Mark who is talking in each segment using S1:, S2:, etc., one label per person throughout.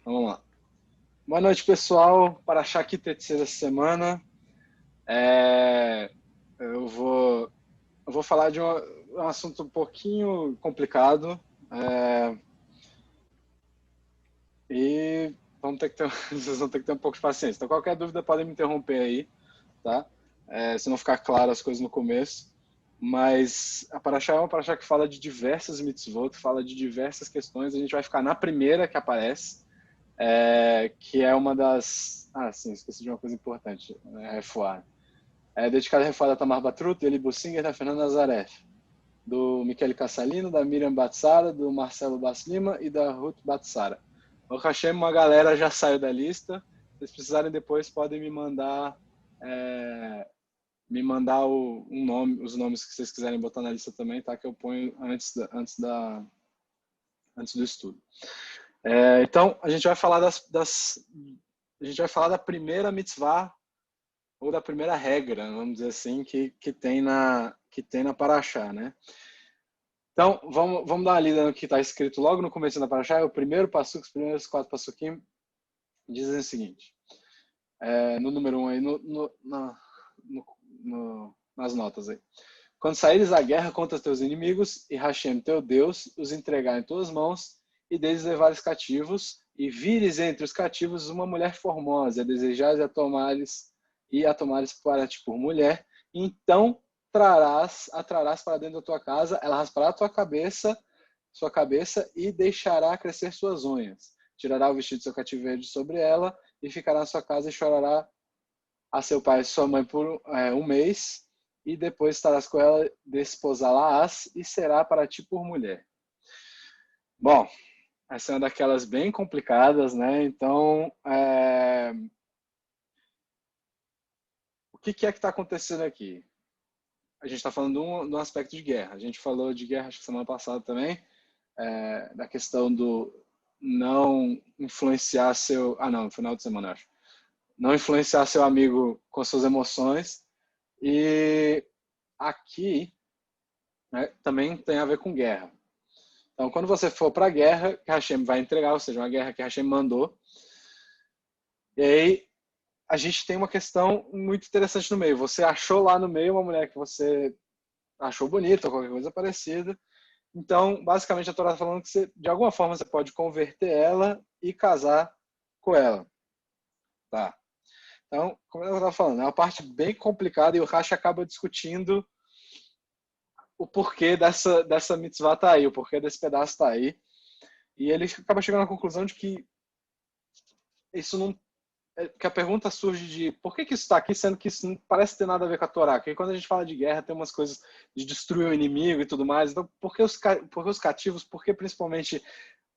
S1: Vamos lá. Boa noite, pessoal. Para achar aqui terceira semana, é, eu vou falar de um assunto um pouquinho complicado e vocês vão ter que ter um pouco de paciência. Então, qualquer dúvida podem me interromper aí, tá? Se não ficar claro as coisas no começo. Mas a Paraxá é uma Paraxá que fala de diversas mitzvot, fala de diversas questões. A gente vai ficar na primeira que aparece, que é uma das... Ah, sim, esqueci de uma coisa importante, refuar. É dedicada a refuar da Tamar Batrut, do Eli Bussinger, da Fernanda Nazareth, do Michele Cassalino, da Miriam Batsara, do Marcelo Baslima e da Ruth Batsara. O Hashem, uma galera já saiu da lista. Se vocês precisarem depois, podem me mandar os nomes que vocês quiserem botar na lista também, tá? Que eu ponho antes do estudo. Então, a gente vai falar a gente vai falar da primeira mitzvah, ou da primeira regra, vamos dizer assim, que tem na Paraxá, né? Então, vamos dar uma lida no que está escrito logo no começo da Paraxá. O primeiro passuco, os primeiros 4 passuquim, dizem o seguinte, no número 1 aí, nas notas aí. Quando saíres à guerra contra os teus inimigos, e Hashem, teu Deus, os entregar em tuas mãos, e deles levares cativos, e vires entre os cativos uma mulher formosa, a desejares a tomares para ti por mulher, então a trarás para dentro da tua casa, ela raspará sua cabeça, e deixará crescer suas unhas. Tirará o vestido do seu cativeiro de sobre ela, e ficará na sua casa e chorará a seu pai e sua mãe por um mês, e depois estarás com ela, desposá-la-ás, e será para ti por mulher. Bom, essa é uma daquelas bem complicadas, né? Então, o que é que está acontecendo aqui? A gente está falando de um aspecto de guerra. A gente falou de guerra, acho que semana passada também, da questão do não influenciar seu... Ah, não, no final de semana, acho. Não influenciar seu amigo com suas emoções. E aqui, né, também tem a ver com guerra. Então, quando você for para a guerra, que Hashem vai entregar, ou seja, uma guerra que Hashem mandou, e aí a gente tem uma questão muito interessante no meio. Você achou lá no meio uma mulher que você achou bonita ou qualquer coisa parecida. Então, basicamente, a Torá está falando que você, de alguma forma você pode converter ela e casar com ela. Tá. Então, como eu estava falando, é uma parte bem complicada e o Rashi acaba discutindo o porquê dessa mitzvah tá aí, o porquê desse pedaço tá aí. E ele acaba chegando à conclusão de que isso não... Que a pergunta surge de por que isso está aqui, sendo que isso não parece ter nada a ver com a Torá. Porque quando a gente fala de guerra, tem umas coisas de destruir o inimigo e tudo mais. Então, por que os cativos? Por que principalmente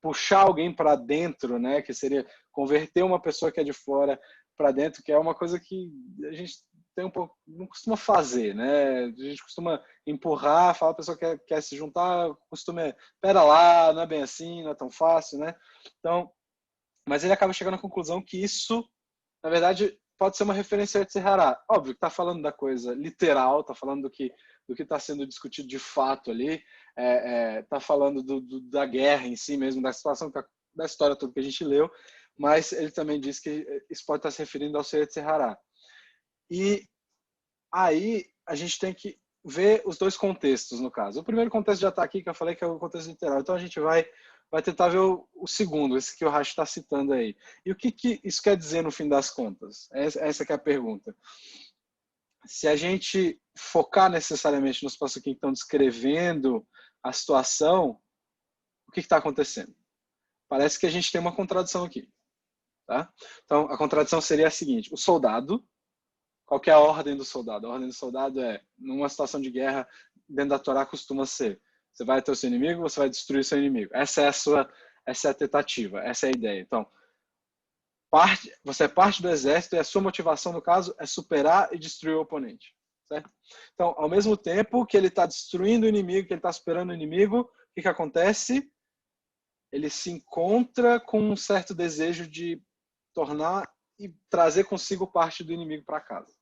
S1: puxar alguém para dentro, né? Que seria converter uma pessoa que é de fora para dentro, que é uma coisa que a gente tem um pouco, não costuma fazer, né? A gente costuma empurrar, falar a pessoa que quer se juntar, costuma, pera lá, não é bem assim, não é tão fácil, né? Então, mas ele acaba chegando à conclusão que isso, na verdade, pode ser uma referência a Tserhará. Óbvio que está falando da coisa literal, está falando do que está sendo discutido de fato ali, está falando da guerra em si mesmo, da situação, da história toda que a gente leu, mas ele também diz que isso pode estar se referindo ao Seir Tserhará. E aí a gente tem que ver os dois contextos, no caso. O primeiro contexto já está aqui, que eu falei que é o contexto literal. Então a gente vai tentar ver o segundo, esse que o Rashi está citando aí. E o que isso quer dizer no fim das contas? Essa que é a pergunta. Se a gente focar necessariamente nos passos que estão descrevendo a situação, o que está acontecendo? Parece que a gente tem uma contradição aqui. Tá? Então, a contradição seria a seguinte: o soldado, qual que é a ordem do soldado? A ordem do soldado é, numa situação de guerra, dentro da Torá costuma ser, você vai ter o seu inimigo, você vai destruir o seu inimigo. Essa é a tentativa, essa é a ideia. Então, você é parte do exército e a sua motivação, no caso, é superar e destruir o oponente. Certo? Então, ao mesmo tempo que ele está destruindo o inimigo, que ele está superando o inimigo, o que acontece? Ele se encontra com um certo desejo de tornar e trazer consigo parte do inimigo para casa.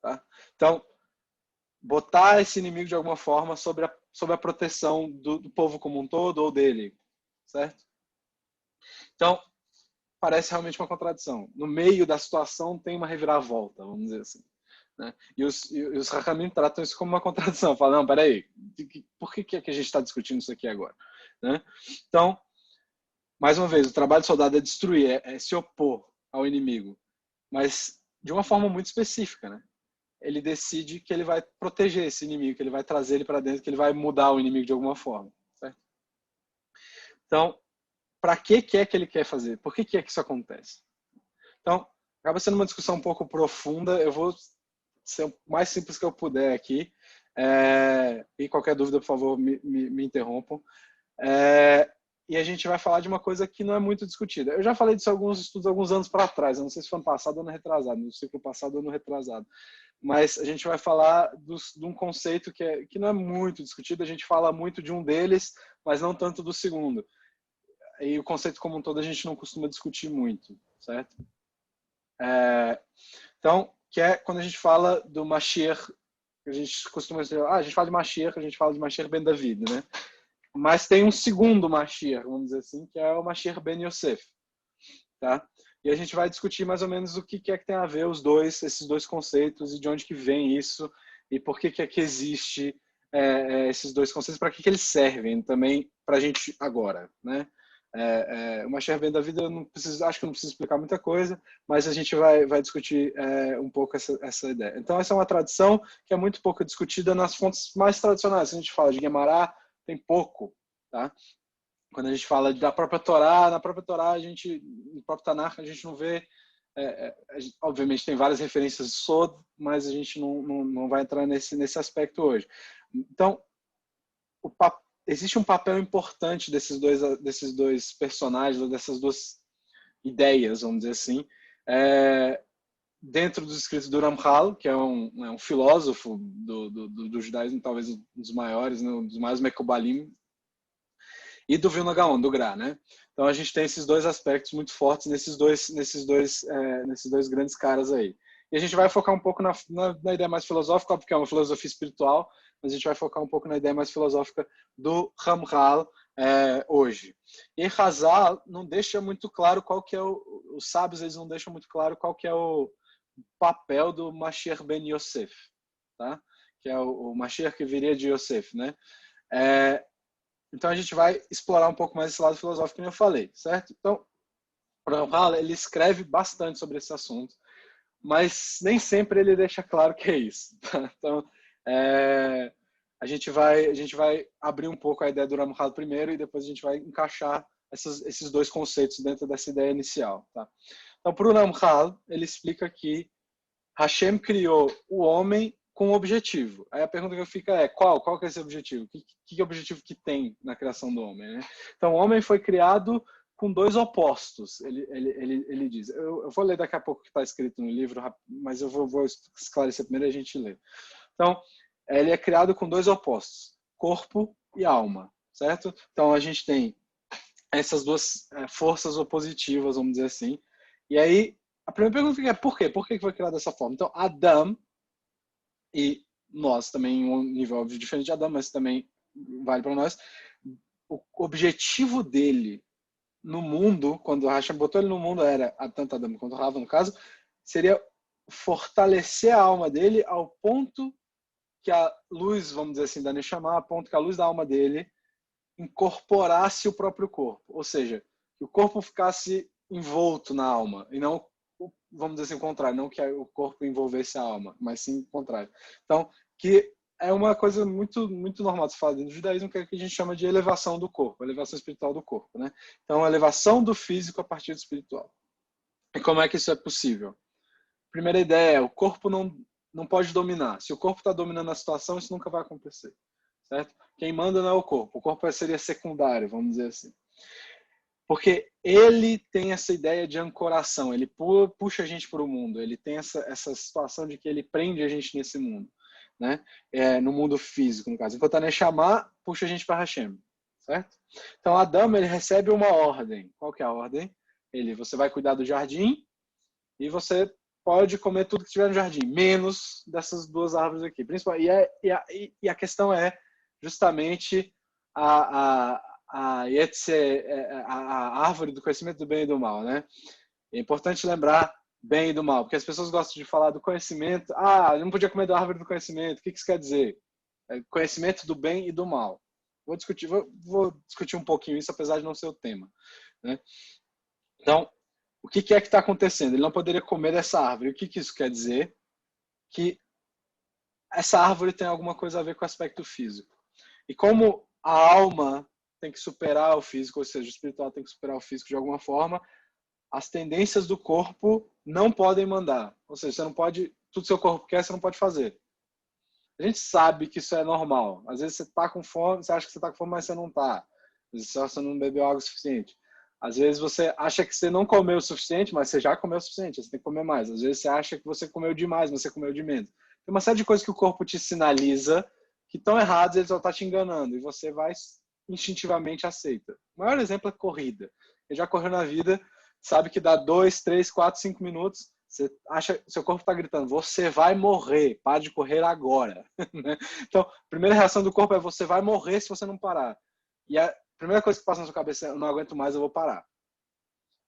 S1: Tá? Então, botar esse inimigo de alguma forma sob a proteção do povo como um todo ou dele, certo? Então, parece realmente uma contradição. No meio da situação tem uma reviravolta, vamos dizer assim. Né? E os Hakamim tratam isso como uma contradição. Falam, não, peraí, por que a gente está discutindo isso aqui agora? Né? Então, mais uma vez, o trabalho do soldado é destruir, é se opor ao inimigo, mas de uma forma muito específica. Né? Ele decide que ele vai proteger esse inimigo, que ele vai trazer ele para dentro, que ele vai mudar o inimigo de alguma forma. Certo? Então, para que é que ele quer fazer? Por que é que isso acontece? Então, acaba sendo uma discussão um pouco profunda. Eu vou ser o mais simples que eu puder aqui. E qualquer dúvida, por favor, me interrompam. E a gente vai falar de uma coisa que não é muito discutida. Eu já falei disso em alguns estudos alguns anos para trás. Eu não sei se foi ano passado ou ano retrasado, no ciclo passado ou ano retrasado. Mas a gente vai falar de um conceito que não é muito discutido. A gente fala muito de um deles, mas não tanto do segundo. E o conceito como um todo a gente não costuma discutir muito, certo? Então, que é quando a gente fala do Mashiach, a gente costuma dizer, a gente fala de Mashiach, a gente fala de Mashiach ben David, né? Mas tem um segundo Mashiach, vamos dizer assim, que é o Mashiach ben Yosef, tá? E a gente vai discutir mais ou menos o que é que tem a ver esses dois conceitos e de onde que vem isso e por que é que existe esses dois conceitos, para que eles servem também para a gente agora, né? O Mashiach ben David, acho que eu não preciso explicar muita coisa, mas a gente vai discutir um pouco essa ideia. Então, essa é uma tradição que é muito pouco discutida nas fontes mais tradicionais. Se a gente fala de Guemará, tem pouco, tá? Quando a gente fala da própria Torá, na própria Torá, no próprio Tanakh, a gente não vê. Obviamente, tem várias referências de Sod, mas a gente não vai entrar nesse aspecto hoje. Então, existe um papel importante desses dois personagens, dessas duas ideias, vamos dizer assim, dentro dos escritos do Ramchal, que é um filósofo do judaísmo, talvez um dos maiores, né, um dos mais Mekobalim, e do Vilna Gaon, do Gra, né? Então a gente tem esses dois aspectos muito fortes nesses dois grandes caras aí. E a gente vai focar um pouco na ideia mais filosófica, porque é uma filosofia espiritual, mas a gente vai focar um pouco na ideia mais filosófica do Ramchal hoje. E Hazal não deixa muito claro qual que é os sábios, eles não deixam muito claro qual que é o papel do Mashiach ben Yosef, tá? Que é o Mashiach que viria de Yosef, né? Então a gente vai explorar um pouco mais esse lado filosófico que eu falei, certo? Então, o Ramchal, ele escreve bastante sobre esse assunto, mas nem sempre ele deixa claro que é isso. Tá? Então, a gente vai abrir um pouco a ideia do Ramchal primeiro e depois a gente vai encaixar esses dois conceitos dentro dessa ideia inicial. Tá? Então, para o Ramchal, ele explica que Hashem criou o homem com um objetivo. Aí a pergunta que fica é, qual que é esse objetivo? Que objetivo que tem na criação do homem? Né? Então, o homem foi criado com dois opostos, ele diz. Eu vou ler daqui a pouco o que está escrito no livro, mas eu vou esclarecer primeiro e a gente lê. Então, ele é criado com dois opostos, corpo e alma, certo? Então, a gente tem essas duas forças opositivas, vamos dizer assim. E aí, a primeira pergunta é por quê? Por que foi criado dessa forma? Então, Adão e nós também, em um nível óbvio diferente de Adão, mas também vale para nós, o objetivo dele no mundo, quando Hashem botou ele no mundo, era, tanto Adão quanto Rava, no caso, seria fortalecer a alma dele ao ponto que a luz, vamos dizer assim, da Neshama, a ponto que a luz da alma dele incorporasse o próprio corpo. Ou seja, que o corpo ficasse envolto na alma, e não, vamos dizer assim, o contrário, não que o corpo envolvesse a alma, mas sim o contrário. Então, que é uma coisa muito, muito normal de se falar dentro do judaísmo, que é o que a gente chama de elevação do corpo, elevação espiritual do corpo, né? Então, a elevação do físico a partir do espiritual. E como é que isso é possível? Primeira ideia é, o corpo não pode dominar. Se o corpo está dominando a situação, isso nunca vai acontecer, certo? Quem manda não é o corpo seria secundário, vamos dizer assim. Porque ele tem essa ideia de ancoração, ele puxa a gente para o mundo, ele tem essa situação de que ele prende a gente nesse mundo, né? No mundo físico, no caso. Enquanto a Neshama puxa a gente para Hashem, certo? Então, Adão, ele recebe uma ordem. Qual que é a ordem? Você vai cuidar do jardim e você pode comer tudo que tiver no jardim, menos dessas duas árvores aqui. E a questão é justamente a a árvore do conhecimento do bem e do mal, né? É importante lembrar bem e do mal, porque as pessoas gostam de falar do conhecimento. Ah, não podia comer da árvore do conhecimento. O que isso quer dizer? É conhecimento do bem e do mal. Vou discutir um pouquinho isso, apesar de não ser o tema, né? Então, o que é que está acontecendo? Ele não poderia comer dessa árvore. O que isso quer dizer? Que essa árvore tem alguma coisa a ver com o aspecto físico. E como a alma tem que superar o físico, ou seja, o espiritual tem que superar o físico de alguma forma, as tendências do corpo não podem mandar. Ou seja, você não pode, tudo que seu corpo quer, você não pode fazer. A gente sabe que isso é normal. Às vezes você está com fome, você acha que você está com fome, mas você não está. Às vezes você não bebeu água o suficiente. Às vezes você acha que você não comeu o suficiente, mas você já comeu o suficiente, você tem que comer mais. Às vezes você acha que você comeu demais, mas você comeu de menos. Tem uma série de coisas que o corpo te sinaliza que estão erradas, ele só está te enganando. E você vai instintivamente aceita. O maior exemplo é corrida. Quem já correu na vida sabe que dá 2, 3, 4, 5 minutos, você acha, seu corpo está gritando, você vai morrer, para de correr agora. Então, a primeira reação do corpo é você vai morrer se você não parar. E a primeira coisa que passa na sua cabeça é eu não aguento mais, eu vou parar.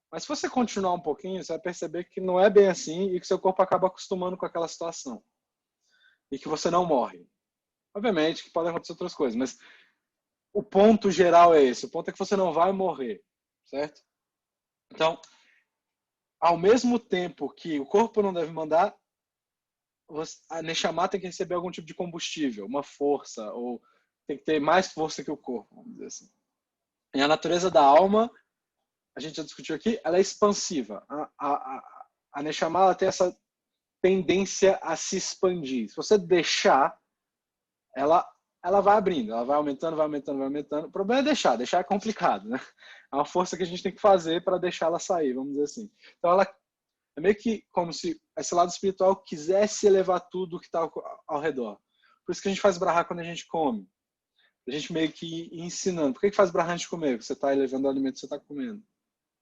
S1: Mas se você continuar um pouquinho, você vai perceber que não é bem assim e que seu corpo acaba acostumando com aquela situação. E que você não morre. Obviamente que podem acontecer outras coisas, mas o ponto geral é esse. O ponto é que você não vai morrer, certo? Então, ao mesmo tempo que o corpo não deve mandar, a Neshama tem que receber algum tipo de combustível, uma força, ou tem que ter mais força que o corpo, vamos dizer assim. E a natureza da alma, a gente já discutiu aqui, ela é expansiva. A Neshama ela tem essa tendência a se expandir. Se você deixar, ela vai abrindo, ela vai aumentando, vai aumentando, vai aumentando. O problema é deixar é complicado, né? É uma força que a gente tem que fazer para deixar ela sair, vamos dizer assim. Então ela é meio que como se esse lado espiritual quisesse elevar tudo que está ao redor. Por isso que a gente faz brahá quando a gente come. A gente meio que ir ensinando. Por que faz brahá antes de comer? Porque você está elevando o alimento que você está comendo.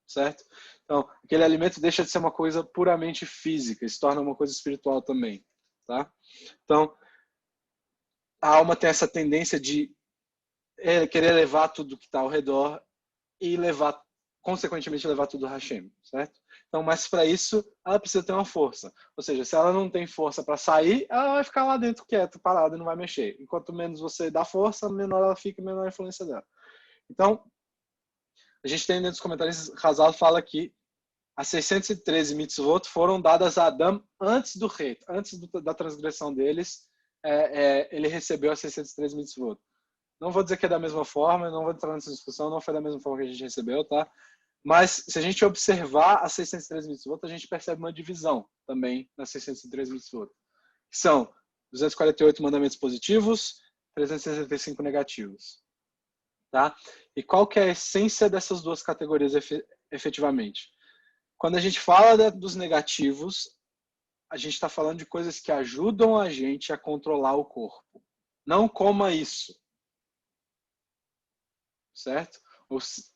S1: Certo? Então, aquele alimento deixa de ser uma coisa puramente física, se torna uma coisa espiritual também. Tá? Então, a alma tem essa tendência de querer levar tudo que está ao redor e consequentemente levar tudo a Hashem, certo? Então, mas para isso, ela precisa ter uma força. Ou seja, se ela não tem força para sair, ela vai ficar lá dentro quieta, parada e não vai mexer. Enquanto menos você dá força, menor ela fica, menor a influência dela. Então, a gente tem dentro dos comentários, Hazal fala que as 613 mitzvot foram dadas a Adão antes do rei, antes da transgressão deles, ele recebeu as 613 mitzvot. Não vou dizer que é da mesma forma, não vou entrar nessa discussão, não foi da mesma forma que a gente recebeu, tá? Mas se a gente observar as 613 mitzvot, a gente percebe uma divisão também nas 613 mitzvot. Que são 248 mandamentos positivos, 365 negativos. Tá? E qual que é a essência dessas duas categorias efetivamente? Quando a gente fala dos negativos, a gente está falando de coisas que ajudam a gente a controlar o corpo. Não coma isso. Certo?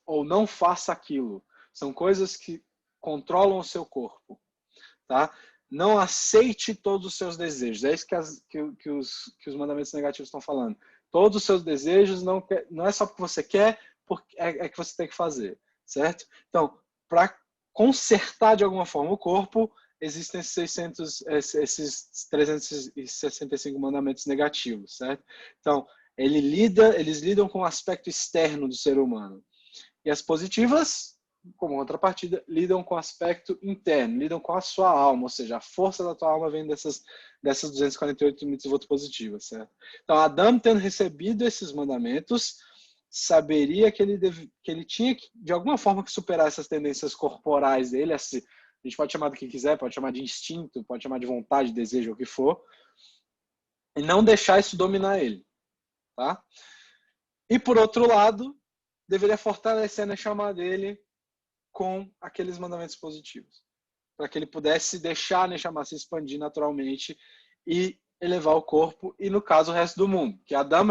S1: Ou não faça aquilo. São coisas que controlam o seu corpo. Tá? Não aceite todos os seus desejos. É isso que os mandamentos negativos estão falando. Todos os seus desejos não é só porque você quer, é que você tem que fazer. Certo? Então, para consertar de alguma forma o corpo, existem esses 365 mandamentos negativos. Certo? Então, eles lidam com o aspecto externo do ser humano. E as positivas, como contrapartida, lidam com o aspecto interno, lidam com a sua alma, ou seja, a força da tua alma vem dessas 248 mitzvot positivas. Certo? Então, Adão, tendo recebido esses mandamentos, saberia que ele tinha que, de alguma forma, que superar essas tendências corporais dele, a gente pode chamar do que quiser, pode chamar de instinto, pode chamar de vontade, desejo, o que for, e não deixar isso dominar ele. Tá? E por outro lado, deveria fortalecer a Neshama dele com aqueles mandamentos positivos, para que ele pudesse deixar a Neshama se expandir naturalmente e elevar o corpo, e no caso o resto do mundo, que Adão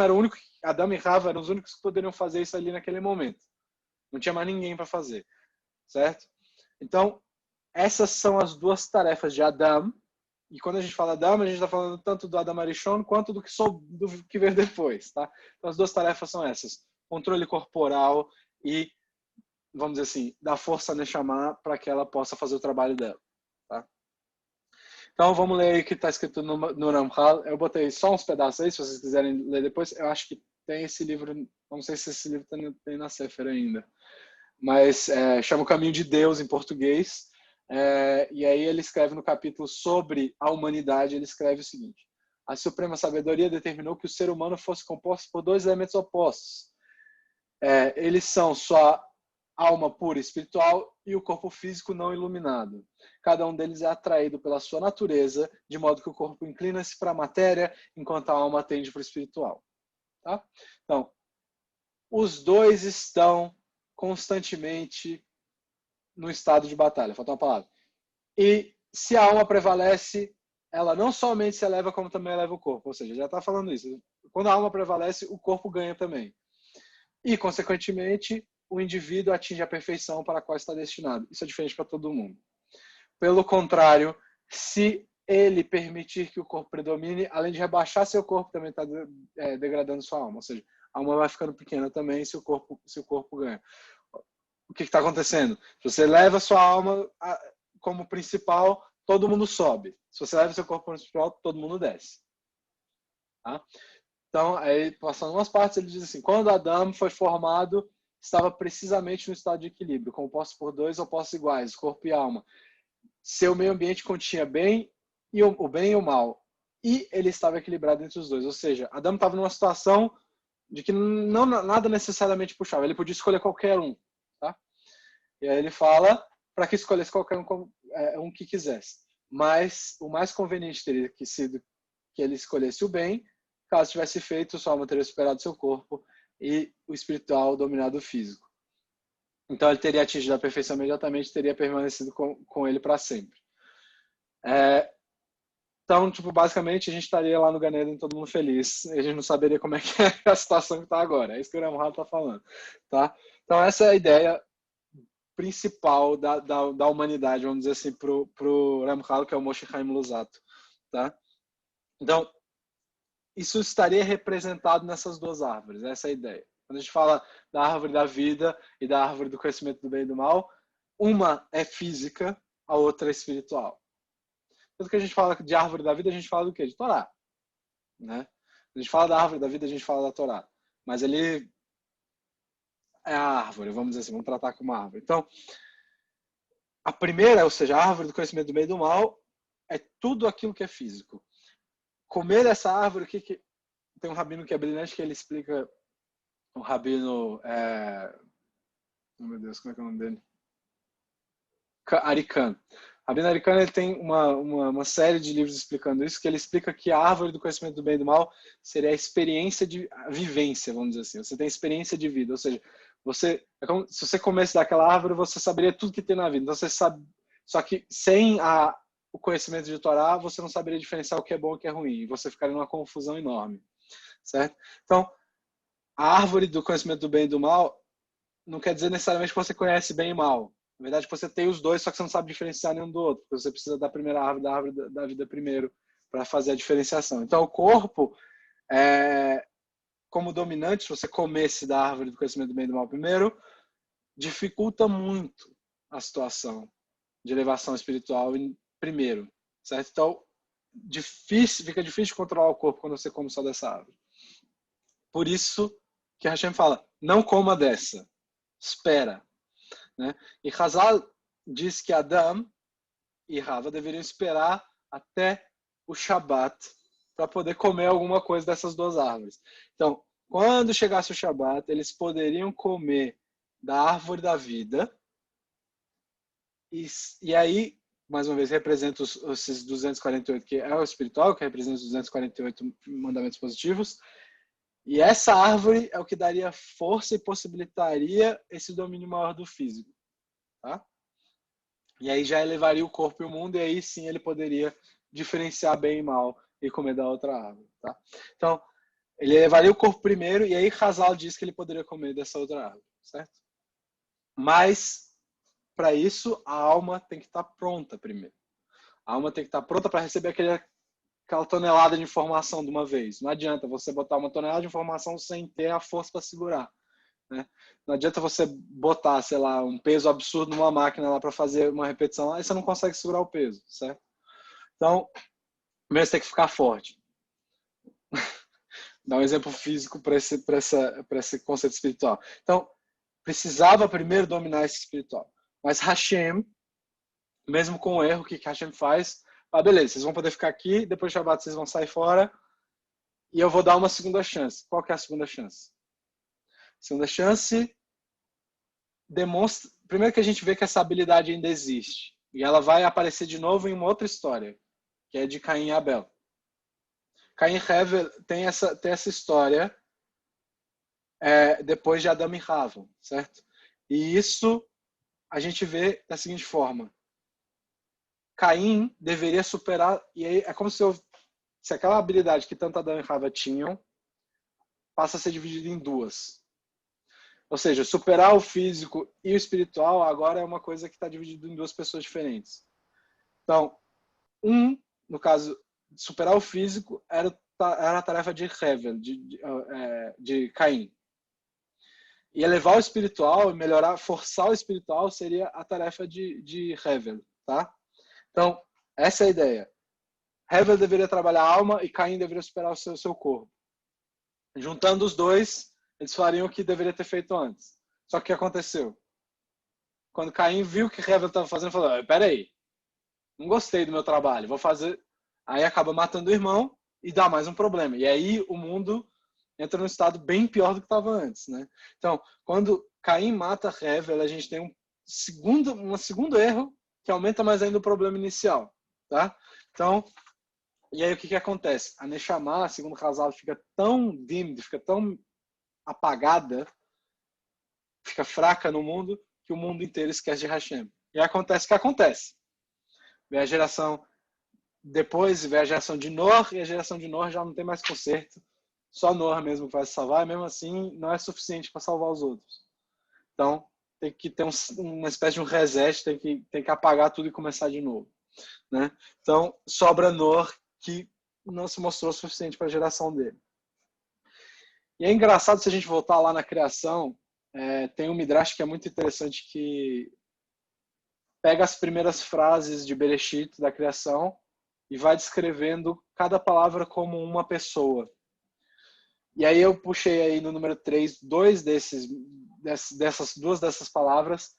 S1: e Rava eram os únicos que poderiam fazer isso ali naquele momento. Não tinha mais ninguém para fazer, certo? Então, essas são as duas tarefas de Adão. E quando a gente fala Adão, a gente está falando tanto do Adam Arishon quanto do que veio depois. Tá? Então, as duas tarefas são essas. controle corporal e, vamos dizer assim, dar força a Neshama para que ela possa fazer o trabalho dela. Tá? Então, vamos ler aí o que está escrito no Ramchal. Eu botei só uns pedaços aí, se vocês quiserem ler depois. Eu acho que tem esse livro, não sei se esse livro tem na Sefer ainda, mas chama O Caminho de Deus em português. E aí ele escreve no capítulo sobre a humanidade, ele escreve o seguinte: a suprema sabedoria determinou que o ser humano fosse composto por dois elementos opostos. Eles são sua alma pura e espiritual e o corpo físico não iluminado. Cada um deles é atraído pela sua natureza, de modo que o corpo inclina-se para a matéria, enquanto a alma tende para o espiritual. Tá? Então, os dois estão constantemente no estado de batalha. Falta uma palavra. E se a alma prevalece, ela não somente se eleva, como também eleva o corpo. Ou seja, já está falando isso. Quando a alma prevalece, o corpo ganha também. E, consequentemente, o indivíduo atinge a perfeição para a qual está destinado. Isso é diferente para todo mundo. Pelo contrário, se ele permitir que o corpo predomine, além de rebaixar seu corpo, também está degradando sua alma. Ou seja, a alma vai ficando pequena também se o corpo ganha. O que está acontecendo? Se você leva sua alma como principal, todo mundo sobe. Se você leva seu corpo como principal, todo mundo desce. Tá? Então, aí, passando umas partes, ele diz assim: quando Adão foi formado, estava precisamente no estado de equilíbrio, composto por dois opostos iguais, corpo e alma. Seu meio ambiente continha o bem e o mal. E ele estava equilibrado entre os dois. Ou seja, Adão estava numa situação de que nada necessariamente puxava. Ele podia escolher qualquer um. Tá? E aí ele fala para que escolhesse qualquer um que quisesse. Mas o mais conveniente teria sido que ele escolhesse o bem. Caso tivesse feito, sua alma teria superado seu corpo e o espiritual dominado o físico. Então ele teria atingido a perfeição imediatamente, teria permanecido com ele para sempre. Então, tipo, basicamente a gente estaria lá no Gan Eden todo mundo feliz. E a gente não saberia como é que é a situação que está agora. É isso que o Ramchal está falando. Tá? Então essa é a ideia principal da humanidade, vamos dizer assim, pro Ramchal, que é o Moshe Chaim Luzzatto. Tá? Então, isso estaria representado nessas duas árvores, essa é a ideia. Quando a gente fala da árvore da vida e da árvore do conhecimento do bem e do mal, uma é física, a outra é espiritual. Quando a gente fala de árvore da vida, a gente fala do quê? De Torá. Né? A gente fala da árvore da vida, a gente fala da Torá. Mas ele é a árvore, vamos dizer assim, vamos tratar como uma árvore. Então, a primeira, ou seja, a árvore do conhecimento do bem e do mal, é tudo aquilo que é físico. Comer essa árvore, tem um rabino que é brilhante que ele explica, um rabino, oh meu Deus, como é que é o nome dele? Arikan. Rabino Arikan, ele tem uma série de livros explicando isso, que ele explica que a árvore do conhecimento do bem e do mal seria a experiência a vivência, vamos dizer assim. Você tem experiência de vida, ou seja, se você comesse daquela árvore, você saberia tudo que tem na vida. Então você sabe, só que sem o conhecimento de Torá, você não saberia diferenciar o que é bom e o que é ruim. E você ficaria numa confusão enorme. Certo? Então, a árvore do conhecimento do bem e do mal não quer dizer necessariamente que você conhece bem e mal. Na verdade, você tem os dois, só que você não sabe diferenciar nenhum do outro. Porque você precisa da primeira árvore, da árvore da vida primeiro, para fazer a diferenciação. Então, o corpo, como dominante, se você comesse da árvore do conhecimento do bem e do mal primeiro, dificulta muito a situação de elevação espiritual primeiro. Certo? Então, fica difícil de controlar o corpo quando você come só dessa árvore. Por isso que Hashem fala, não coma dessa, espera. Né? E Hazal diz que Adam e Rava deveriam esperar até o Shabat para poder comer alguma coisa dessas duas árvores. Então, quando chegasse o Shabat, eles poderiam comer da árvore da vida e aí, mais uma vez, representa esses 248, que é o espiritual, que representa os 248 mandamentos positivos. E essa árvore é o que daria força e possibilitaria esse domínio maior do físico. Tá? E aí já elevaria o corpo e o mundo, e aí sim ele poderia diferenciar bem e mal e comer da outra árvore. Tá? Então, ele elevaria o corpo primeiro, e aí Hazal diz que ele poderia comer dessa outra árvore. Certo? Mas, para isso, a alma tem que estar pronta primeiro. A alma tem que estar pronta para receber aquela tonelada de informação de uma vez. Não adianta você botar uma tonelada de informação sem ter a força para segurar. né? Não adianta você botar, sei lá, um peso absurdo numa máquina lá para fazer uma repetição, aí você não consegue segurar o peso, certo? Então, primeiro você tem que ficar forte. Dá um exemplo físico para esse conceito espiritual. Então, precisava primeiro dominar esse espiritual. Mas Hashem, mesmo com o erro, o que Hashem faz? Ah, beleza, vocês vão poder ficar aqui, depois do Shabbat vocês vão sair fora, e eu vou dar uma segunda chance. Qual que é a segunda chance? A segunda chance demonstra, primeiro que a gente vê que essa habilidade ainda existe, e ela vai aparecer de novo em uma outra história, que é de Caim e Abel. Caim e Hevel tem essa história depois de Adão e Rava, certo? E isso a gente vê da seguinte forma. Caim deveria superar, e aí é como se aquela habilidade que tanto Adão e Rava tinham passa a ser dividida em duas. Ou seja, superar o físico e o espiritual agora é uma coisa que está dividida em duas pessoas diferentes. Então, no caso, superar o físico era a tarefa de Hevel, de Caim. E elevar o espiritual e melhorar, forçar o espiritual seria a tarefa de Hevel, tá? Então, essa é a ideia. Hevel deveria trabalhar a alma e Caim deveria superar o seu corpo. Juntando os dois, eles fariam o que deveria ter feito antes. Só que o que aconteceu? Quando Caim viu o que Hevel estava fazendo, falou, peraí, não gostei do meu trabalho, vou fazer... Aí acaba matando o irmão e dá mais um problema. E aí o mundo entra num estado bem pior do que estava antes, né? Então, quando Caim mata Hevel, a gente tem um segundo erro que aumenta mais ainda o problema inicial, tá? Então, e aí o que acontece? A Neshama, segundo o casal, fica tão dimmed, fica tão apagada, fica fraca no mundo, que o mundo inteiro esquece de Hashem. E acontece o que acontece. Vem a geração depois, vem a geração de Noah, e a geração de Noah já não tem mais conserto. Só Noah mesmo vai se salvar, e mesmo assim não é suficiente para salvar os outros. Então, tem que ter uma espécie de um reset, tem que apagar tudo e começar de novo, né? Então, sobra Noah, que não se mostrou suficiente para a geração dele. E é engraçado, se a gente voltar lá na criação, tem um Midrash que é muito interessante, que pega as primeiras frases de Bereshit, da criação, e vai descrevendo cada palavra como uma pessoa. E aí eu puxei aí no número 3, duas dessas palavras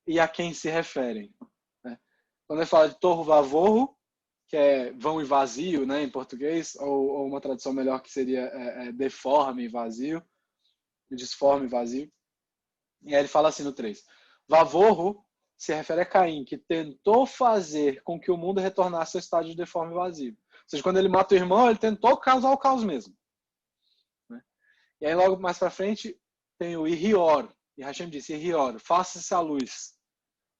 S1: e a quem se referem, né? Quando ele fala de torro vavorro, que é vão e vazio, né, em português, ou uma tradução melhor que seria deforme e vazio, disforme e vazio. E aí ele fala assim no 3. Vavorro se refere a Caim, que tentou fazer com que o mundo retornasse ao estado de deforme e vazio. Ou seja, quando ele mata o irmão, ele tentou causar o caos mesmo, né? E aí logo mais para frente tem o Irior. E Hashem disse, Irior, faça-se a luz.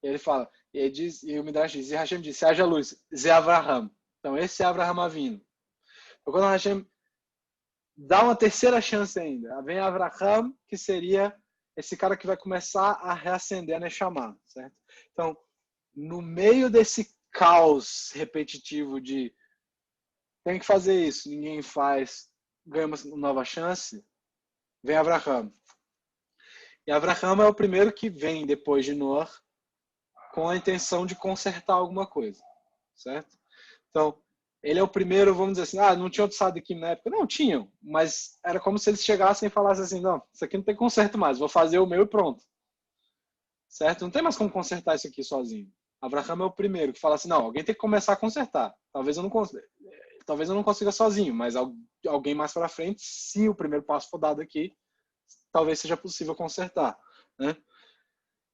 S1: E ele fala, e o Midrash diz, e Hashem disse, haja luz, Zé Avraham. Então esse é Avraham Avinu. Então, quando Hashem dá uma terceira chance ainda, vem Avraham, que seria esse cara que vai começar a reacender a Neshama, certo? Então, no meio desse caos repetitivo de tem que fazer isso, ninguém faz, ganha uma nova chance, vem Avraham. E Avraham é o primeiro que vem depois de Noah com a intenção de consertar alguma coisa, certo? Então, ele é o primeiro, vamos dizer assim, não tinha outro Sadikim na época? Não, tinham, mas era como se eles chegassem e falassem assim, não, isso aqui não tem conserto mais, vou fazer o meu e pronto. Certo? Não tem mais como consertar isso aqui sozinho. Avraham é o primeiro que fala assim, não, alguém tem que começar a consertar. Talvez eu não consiga sozinho, mas alguém mais para frente, se o primeiro passo for dado aqui, talvez seja possível consertar, né?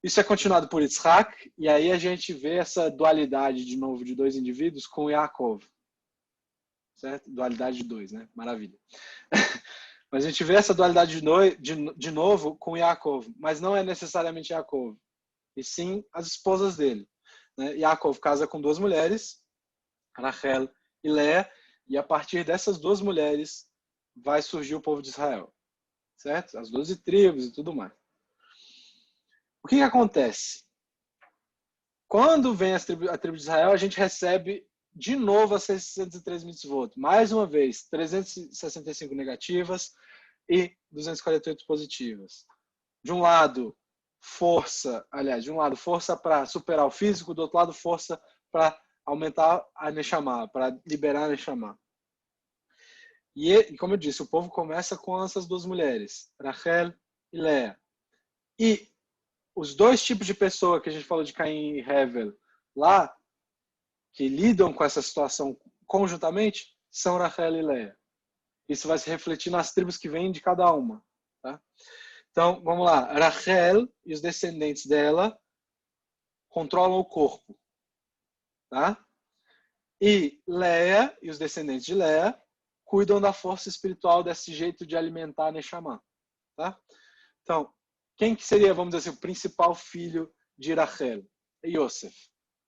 S1: Isso é continuado por Yitzhak, e aí a gente vê essa dualidade de novo de dois indivíduos com Yaakov. Certo? Dualidade de dois, né? Maravilha. Mas a gente vê essa dualidade de novo com Yaakov, mas não é necessariamente Yaakov, e sim as esposas dele, né? Yaakov casa com duas mulheres, Rachel e Leia, e a partir dessas duas mulheres vai surgir o povo de Israel, certo? As 12 tribos e tudo mais. O que acontece? Quando vem a tribo de Israel, a gente recebe de novo as 603 mitzvot. Mais uma vez, 365 negativas e 248 positivas. de um lado, força para superar o físico, do outro lado, força para aumentar a Neshama, para liberar a Neshama. E, como eu disse, o povo começa com essas duas mulheres, Rachel e Leia. E os dois tipos de pessoa que a gente falou de Caim e Hevel lá, que lidam com essa situação conjuntamente, são Rachel e Leia. Isso vai se refletir nas tribos que vêm de cada uma. Tá? Então, vamos lá. Rachel e os descendentes dela controlam o corpo. Tá? E Leia e os descendentes de Leia cuidam da força espiritual desse jeito de alimentar a Neshama. Tá? Então, quem que seria, vamos dizer assim, o principal filho de Rachel? Yosef.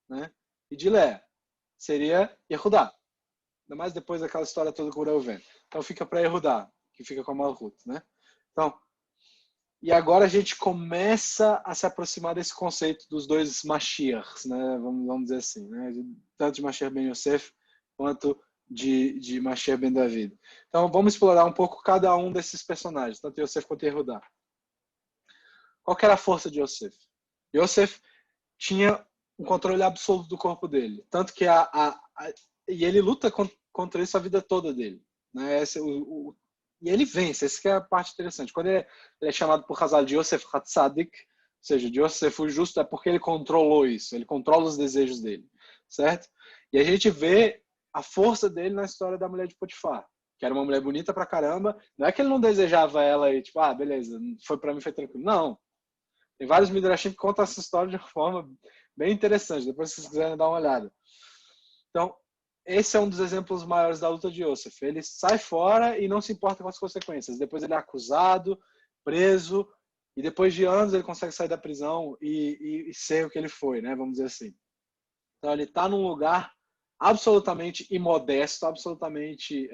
S1: Né? E de Leia seria Yehudá. Ainda mais depois daquela história toda com o Reuven. Então fica para Yehudá, que fica com a Malhut. Né? Então, e agora a gente começa a se aproximar desse conceito dos dois Mashiachs, né? Vamos dizer assim, né? Tanto de Mashiach ben Yosef quanto de Mashiach ben David. Então vamos explorar um pouco cada um desses personagens, tanto Yosef quanto Yehudá. Qual que era a força de Yosef? Yosef tinha um controle absoluto do corpo dele, tanto que e ele luta contra isso a vida toda dele, né? E ele vence, essa que é a parte interessante. Quando ele é chamado por Hazal de Yosef Hatzadik, ou seja, de Yosef o justo, é porque ele controlou isso, ele controla os desejos dele, certo? E a gente vê a força dele na história da mulher de Potifar, que era uma mulher bonita pra caramba. Não é que ele não desejava ela e tipo, beleza, foi pra mim, foi tranquilo. Não. Tem vários midrashim que contam essa história de uma forma bem interessante, depois se vocês quiserem dar uma olhada. Então, esse é um dos exemplos maiores da luta de Yosef. Ele sai fora e não se importa com as consequências. Depois ele é acusado, preso, e depois de anos ele consegue sair da prisão e ser o que ele foi, né? Vamos dizer assim. Então ele está num lugar absolutamente imodesto, absolutamente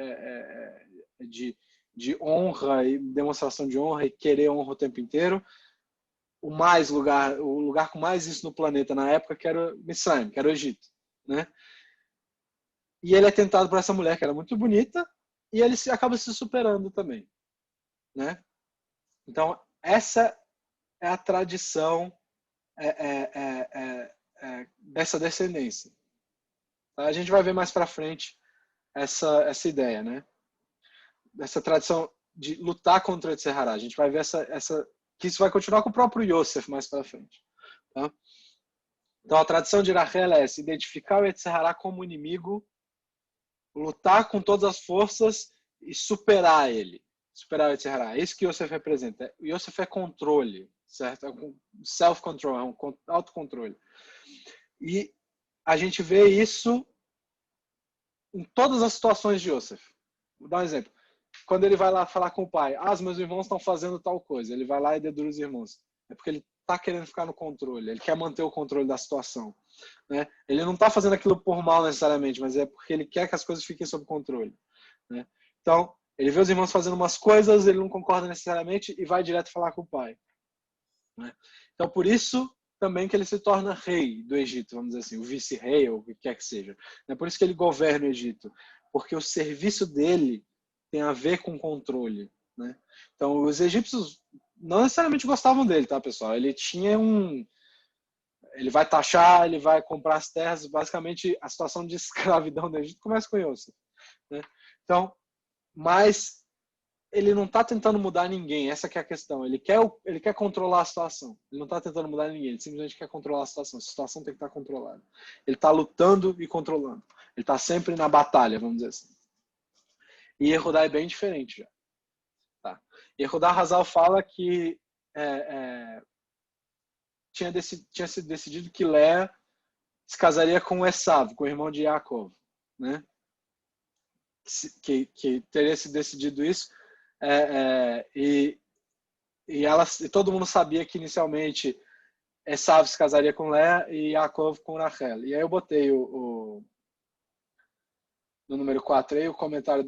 S1: de honra e demonstração de honra e querer honra o tempo inteiro. O lugar com mais isso no planeta na época, que era Mitzrayim, que era o Egito, né? E ele é tentado por essa mulher que era muito bonita e ele acaba se superando também, né? Então essa é a tradição dessa descendência. A gente vai ver mais para frente essa ideia, né? Essa tradição de lutar contra o Yetzirah. A gente vai ver que isso vai continuar com o próprio Yosef mais para frente. Tá? Então a tradição de Rachel é se identificar o Yetzirah como inimigo, lutar com todas as forças e superar ele. Superar o Yetzirah. É isso que Yosef representa. Yosef é controle, certo? É self-control, é um autocontrole. E a gente vê isso em todas as situações de Yosef. Vou dar um exemplo. Quando ele vai lá falar com o pai, os meus irmãos estão fazendo tal coisa, ele vai lá e dedura os irmãos. É porque ele está querendo ficar no controle, ele quer manter o controle da situação. Né? Ele não está fazendo aquilo por mal necessariamente, mas é porque ele quer que as coisas fiquem sob controle. Né? Então, ele vê os irmãos fazendo umas coisas, ele não concorda necessariamente e vai direto falar com o pai. Né? Então, por isso também que ele se torna rei do Egito, vamos dizer assim, o vice-rei ou o que quer que seja. É por isso que ele governa o Egito, porque o serviço dele tem a ver com controle. Né? Então, os egípcios não necessariamente gostavam dele, tá, pessoal? Ele tinha ele vai taxar, ele vai comprar as terras, basicamente a situação de escravidão do Egito começa com Yosef. Né? Então, mas ele não está tentando mudar ninguém, essa que é a questão. Ele quer controlar a situação. Ele não está tentando mudar ninguém, ele simplesmente quer controlar a situação. A situação tem que estar controlada. Ele está lutando e controlando. Ele está sempre na batalha, vamos dizer assim. E Yehudá é bem diferente já. Tá. Yehudá Hazal fala que tinha sido decidido que Léa se casaria com Esav, com o irmão de Yaakov. Né? Que teria se decidido isso. E todo mundo sabia que inicialmente Esav se casaria com Léa e Yaakov com Rachel. E aí eu botei no número 4 aí o comentário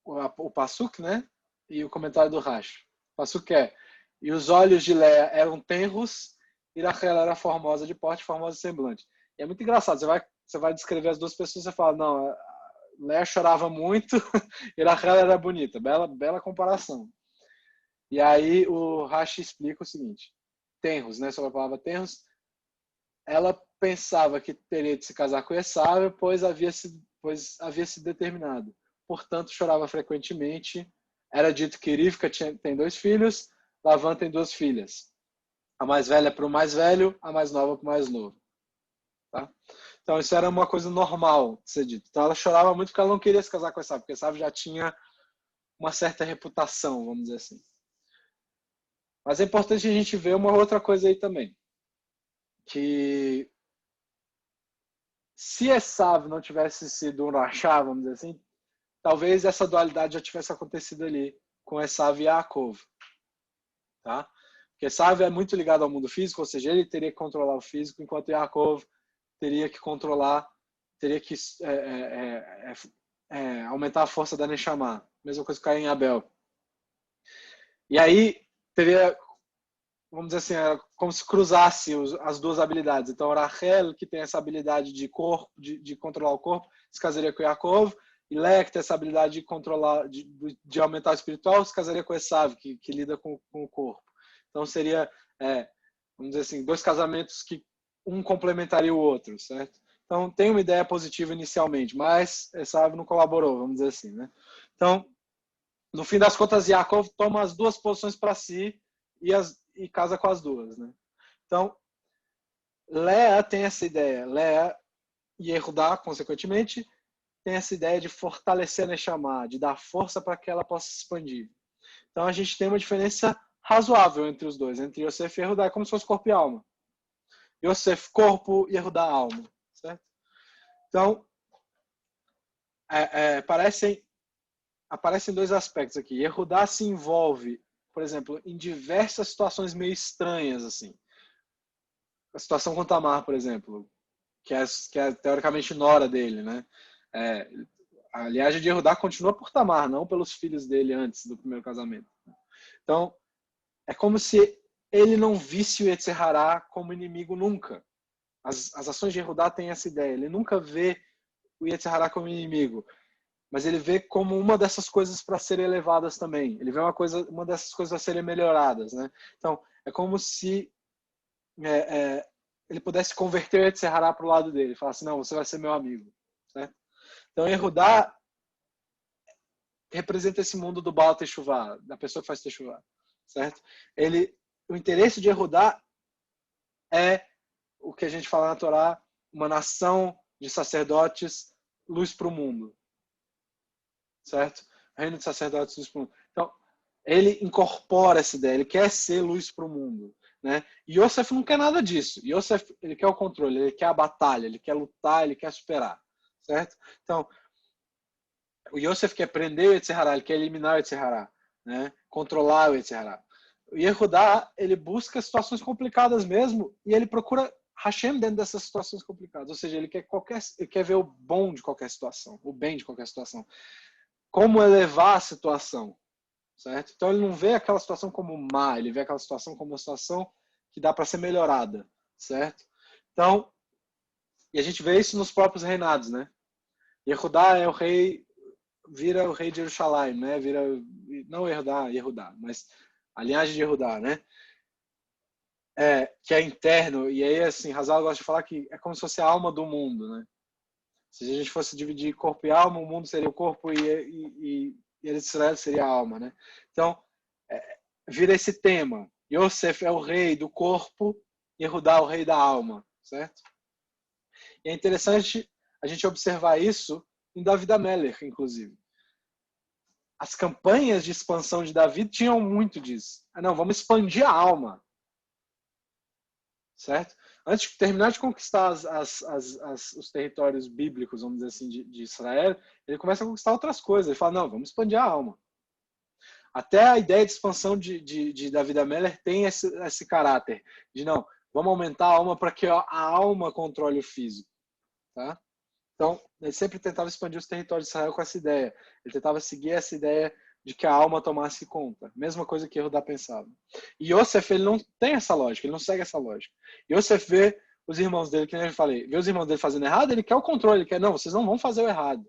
S1: o Pasuk, né? E o comentário do Rashi. O Pasuk e os olhos de Léa eram tenros e Rachel era formosa de porte, formosa de semblante. E é muito engraçado, você vai descrever as duas pessoas, você fala, não, Léa chorava muito e Rachel era bonita. Bela comparação. E aí o Rashi explica o seguinte: Tenros, né, sobre a palavra Tenros, ela pensava que teria de se casar com Esaú, pois havia se determinado. Portanto, chorava frequentemente. Era dito que Rivka tem 2 filhos, Lavan tem 2 filhas. A mais velha para o mais velho, a mais nova para o mais novo. Tá? Então, isso era uma coisa normal de ser dito. Então, ela chorava muito porque ela não queria se casar com Esaú, porque Esaú já tinha uma certa reputação, vamos dizer assim. Mas é importante a gente ver uma outra coisa aí também. Que se Esaú não tivesse sido um rachá, vamos dizer assim, talvez essa dualidade já tivesse acontecido ali com Esaú e Yaakov. Tá? Porque Esaú é muito ligado ao mundo físico, ou seja, ele teria que controlar o físico, enquanto Yaakov teria que controlar, teria que aumentar a força da Neshama. Mesma coisa que Caim e Abel. E aí teria, vamos dizer assim, como se cruzasse as duas habilidades. Então, Rachel, que tem essa habilidade de corpo, de controlar o corpo, se casaria com Yaakov, e Leia, que tem essa habilidade de controlar, de aumentar o espiritual, se casaria com Esaú, que lida com o corpo. Então, seria, vamos dizer assim, 2 casamentos que um complementaria o outro, certo? Então, tem uma ideia positiva inicialmente, mas Esaú não colaborou, vamos dizer assim, né? Então, no fim das contas, Yaakov toma as 2 posições para si e casa com as 2, né? Então, Leia tem essa ideia, Leia e Yehudá, consequentemente, tem essa ideia de fortalecer a Neshama, de dar força para que ela possa se expandir. Então, a gente tem uma diferença razoável entre os dois, entre Yosef e Yehudá, é como se fosse corpo e alma. Yosef, corpo, e Yehudá, alma. Certo? Então, aparecem 2 aspectos aqui. Yehudá se envolve, por exemplo, em diversas situações meio estranhas, assim. A situação com Tamar, por exemplo, que é teoricamente nora dele, né? A linhagem de Yehudá continua por Tamar, não pelos filhos dele antes do primeiro casamento. Então, é como se ele não visse o Yetzer Hará como inimigo nunca. As ações de Yehudá têm essa ideia. Ele nunca vê o Yetzer Hará como inimigo, mas ele vê como uma dessas coisas para serem elevadas também. Ele vê uma dessas coisas a serem melhoradas, né? Então, é como se ele pudesse converter o Yetzer Hará para o lado dele. Falar assim, não, você vai ser meu amigo. Certo? Então, Yehudá representa esse mundo do Baal Teshuvah, da pessoa que faz Teshuvah. Certo? O interesse de Yehudá é o que a gente fala na Torá, uma nação de sacerdotes, luz para o mundo. Certo? Reino de sacerdotes, luz para o mundo. Então, ele incorpora essa ideia, ele quer ser luz para o mundo. Né? E Yosef não quer nada disso. Yosef, ele quer o controle, ele quer a batalha, ele quer lutar, ele quer superar. Certo? Então, o Yosef quer prender o Yetzer Hará, ele quer eliminar o Yetzer Hará, né? Controlar o Yetzer Hará. O Yehudá, ele busca situações complicadas mesmo e ele procura Hashem dentro dessas situações complicadas. Ou seja, ele quer ver o bom de qualquer situação, o bem de qualquer situação. Como elevar a situação, certo? Então ele não vê aquela situação como má, ele vê aquela situação como uma situação que dá para ser melhorada, certo? Então, e a gente vê isso nos próprios reinados, né? Yehudá é o rei, vira o rei de Jerusalém, né? Não Yehudá, mas a linhagem de Yehudá, né? Que é interno, e aí, assim, Hazal gosta de falar que é como se fosse a alma do mundo, né? Se a gente fosse dividir corpo e alma, o mundo seria o corpo e Israel seria a alma, né? Então, vira esse tema. Yosef é o rei do corpo e Yehudá é o rei da alma, certo? E é interessante a gente observar isso em David Ameller, inclusive. As campanhas de expansão de Davi tinham muito disso. Não, vamos expandir a alma. Certo? Antes de terminar de conquistar os territórios bíblicos, vamos dizer assim, de Israel, ele começa a conquistar outras coisas. Ele fala, não, vamos expandir a alma. Até a ideia de expansão de David Ameller tem esse caráter de, não, vamos aumentar a alma para que a alma controle o físico. Tá? Então, ele sempre tentava expandir os territórios de Israel com essa ideia. Ele tentava seguir essa ideia de que a alma tomasse conta. Mesma coisa que Yehudá pensava. E Yosef, ele não tem essa lógica, ele não segue essa lógica. Yosef vê os irmãos dele, que nem eu falei, vê os irmãos dele fazendo errado, ele quer o controle, ele quer, não, vocês não vão fazer o errado.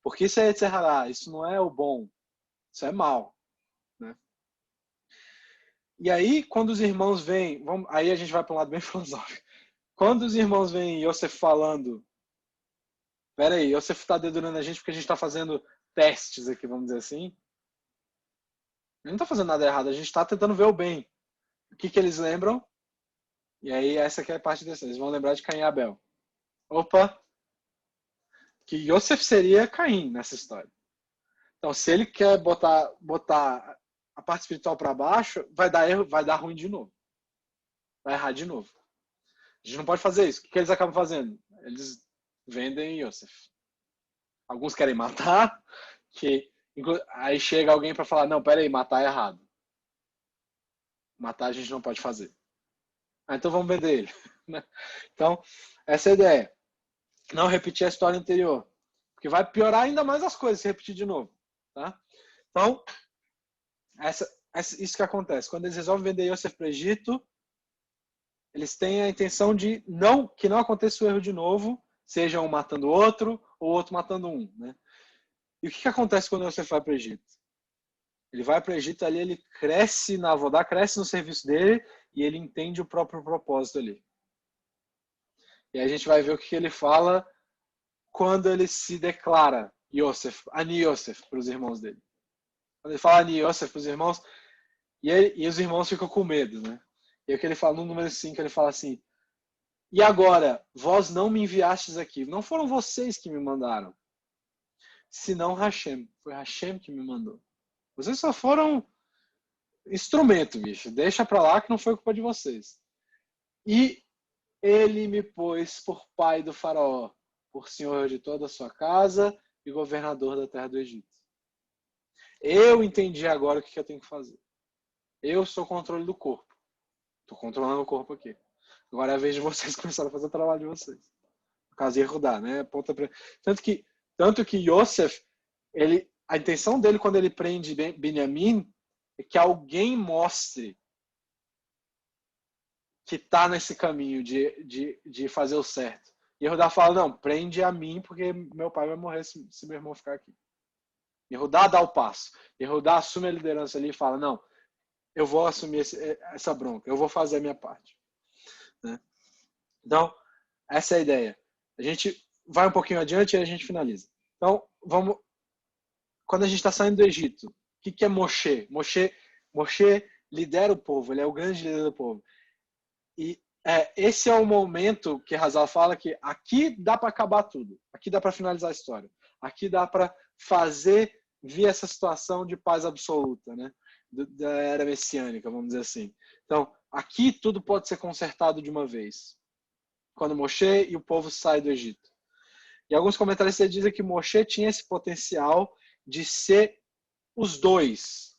S1: Porque isso é Yetzer Hará, isso não é o bom, isso é mal. Né? E aí, quando os irmãos vêm, aí a gente vai para um lado bem filosófico. Quando os irmãos veem Yosef falando, peraí, Yosef está dedurando a gente porque a gente está fazendo testes aqui, vamos dizer assim. A gente não está fazendo nada errado, a gente está tentando ver o bem. O que eles lembram? E aí, essa aqui é a parte dessa. Eles vão lembrar de Caim e Abel. Opa! Que Yosef seria Caim nessa história. Então, se ele quer botar a parte espiritual para baixo, vai dar erro, vai dar ruim de novo. Vai errar de novo. A gente não pode fazer isso. O que eles acabam fazendo? Eles vendem Yosef. Alguns querem matar, aí chega alguém para falar, não, peraí, matar é errado. Matar a gente não pode fazer. Então vamos vender ele. Então, essa é a ideia. Não repetir a história anterior. Porque vai piorar ainda mais as coisas se repetir de novo. Tá? Então, isso que acontece. Quando eles resolvem vender Yosef para o Egito, eles têm a intenção de que não aconteça o erro de novo, seja um matando o outro, ou outro matando um. Né? E o que acontece quando Yosef vai para o Egito? Ele vai para o Egito ali, ele cresce na Avodá, cresce no serviço dele, e ele entende o próprio propósito ali. E aí a gente vai ver o que ele fala quando ele se declara Yosef, Ani Yosef, para os irmãos dele. Quando ele fala Ani Yosef para os irmãos, e os irmãos ficam com medo, né? E aí o que ele fala no número 5, ele fala assim, e agora, vós não me enviastes aqui, não foram vocês que me mandaram, senão Hashem, foi Hashem que me mandou. Vocês só foram instrumento, bicho, deixa pra lá que não foi culpa de vocês. E ele me pôs por pai do faraó, por senhor de toda a sua casa e governador da terra do Egito. Eu entendi agora o que eu tenho que fazer. Eu sou o controle do corpo. Estou controlando o corpo aqui. Agora é a vez de vocês começarem a fazer o trabalho de vocês. No caso, Yehudá, né? Tanto que Yosef, a intenção dele quando ele prende Benjamim é que alguém mostre que está nesse caminho de fazer o certo. E Yehudá fala, não, prende a mim porque meu pai vai morrer se meu irmão ficar aqui. Yehudá dá o passo. Yehudá assume a liderança ali e fala, não, eu vou assumir essa bronca, eu vou fazer a minha parte. Né? Então, essa é a ideia. A gente vai um pouquinho adiante e a gente finaliza. Então, quando a gente está saindo do Egito, o que é Moshe? Moshe lidera o povo, ele é o grande líder do povo. E esse é o momento que Hazal fala que aqui dá para acabar tudo, aqui dá para finalizar a história, aqui dá para fazer vir essa situação de paz absoluta, né? Da era messiânica, vamos dizer assim. Então, aqui tudo pode ser consertado de uma vez. Quando Moshe e o povo saem do Egito. E alguns comentaristas dizem que Moshe tinha esse potencial de ser os dois,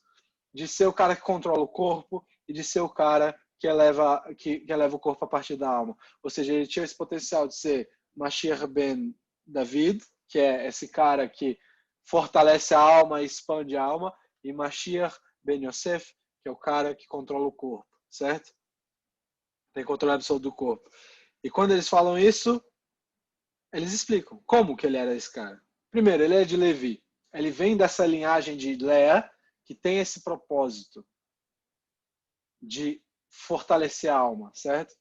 S1: de ser o cara que controla o corpo e de ser o cara que eleva o corpo a partir da alma. Ou seja, ele tinha esse potencial de ser Mashiach ben David, que é esse cara que fortalece a alma e expande a alma, e Mashiach ben Yosef, que é o cara que controla o corpo, certo? Tem controle absoluto do corpo. E quando eles falam isso, eles explicam como que ele era esse cara. Primeiro, ele é de Levi. Ele vem dessa linhagem de Leia, que tem esse propósito de fortalecer a alma, certo?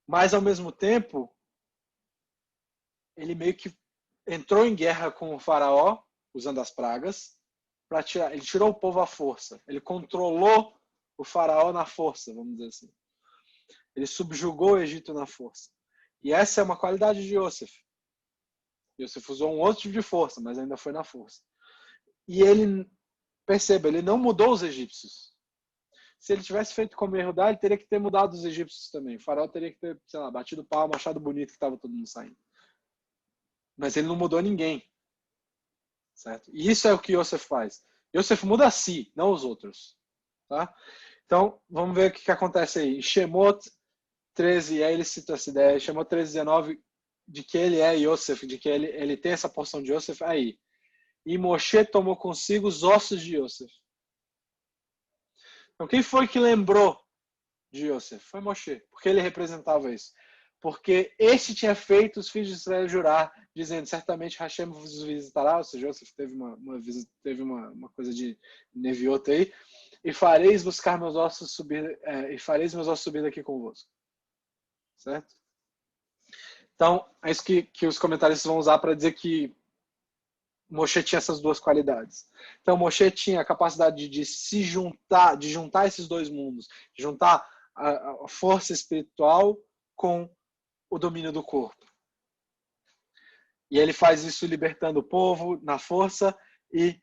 S1: Mas, ao mesmo tempo, ele meio que entrou em guerra com o faraó, usando as pragas, ele tirou o povo à força. Ele controlou o faraó na força, vamos dizer assim. Ele subjugou o Egito na força. E essa é uma qualidade de Yosef. Yosef usou um outro tipo de força, mas ainda foi na força. E ele, perceba, ele não mudou os egípcios. Se ele tivesse feito como Yehudá, ele teria que ter mudado os egípcios também. O faraó teria que ter, sei lá, batido palma, achado bonito que estava todo mundo saindo. Mas ele não mudou ninguém. Certo? E isso é o que Yosef faz. Yosef muda a si, não os outros. Tá? Então, vamos ver o que acontece aí. Shemot 13, aí ele cita essa ideia. Shemot 13, 19, de que ele é Yosef, de que ele tem essa porção de Yosef aí. E Moshe tomou consigo os ossos de Yosef. Então, quem foi que lembrou de Yosef? Foi Moshe, porque ele representava isso. Porque este tinha feito os filhos de Israel jurar, dizendo, certamente Hashem vos visitará, ou seja, Yosef teve uma coisa de neviota aí, e fareis buscar meus ossos subir, e fareis meus ossos subir daqui convosco. Certo? Então, é isso que os comentaristas vão usar para dizer que Moshe tinha essas duas qualidades. Então, Moshe tinha a capacidade de se juntar, de juntar esses dois mundos, de juntar a força espiritual com o domínio do corpo. E ele faz isso libertando o povo na força e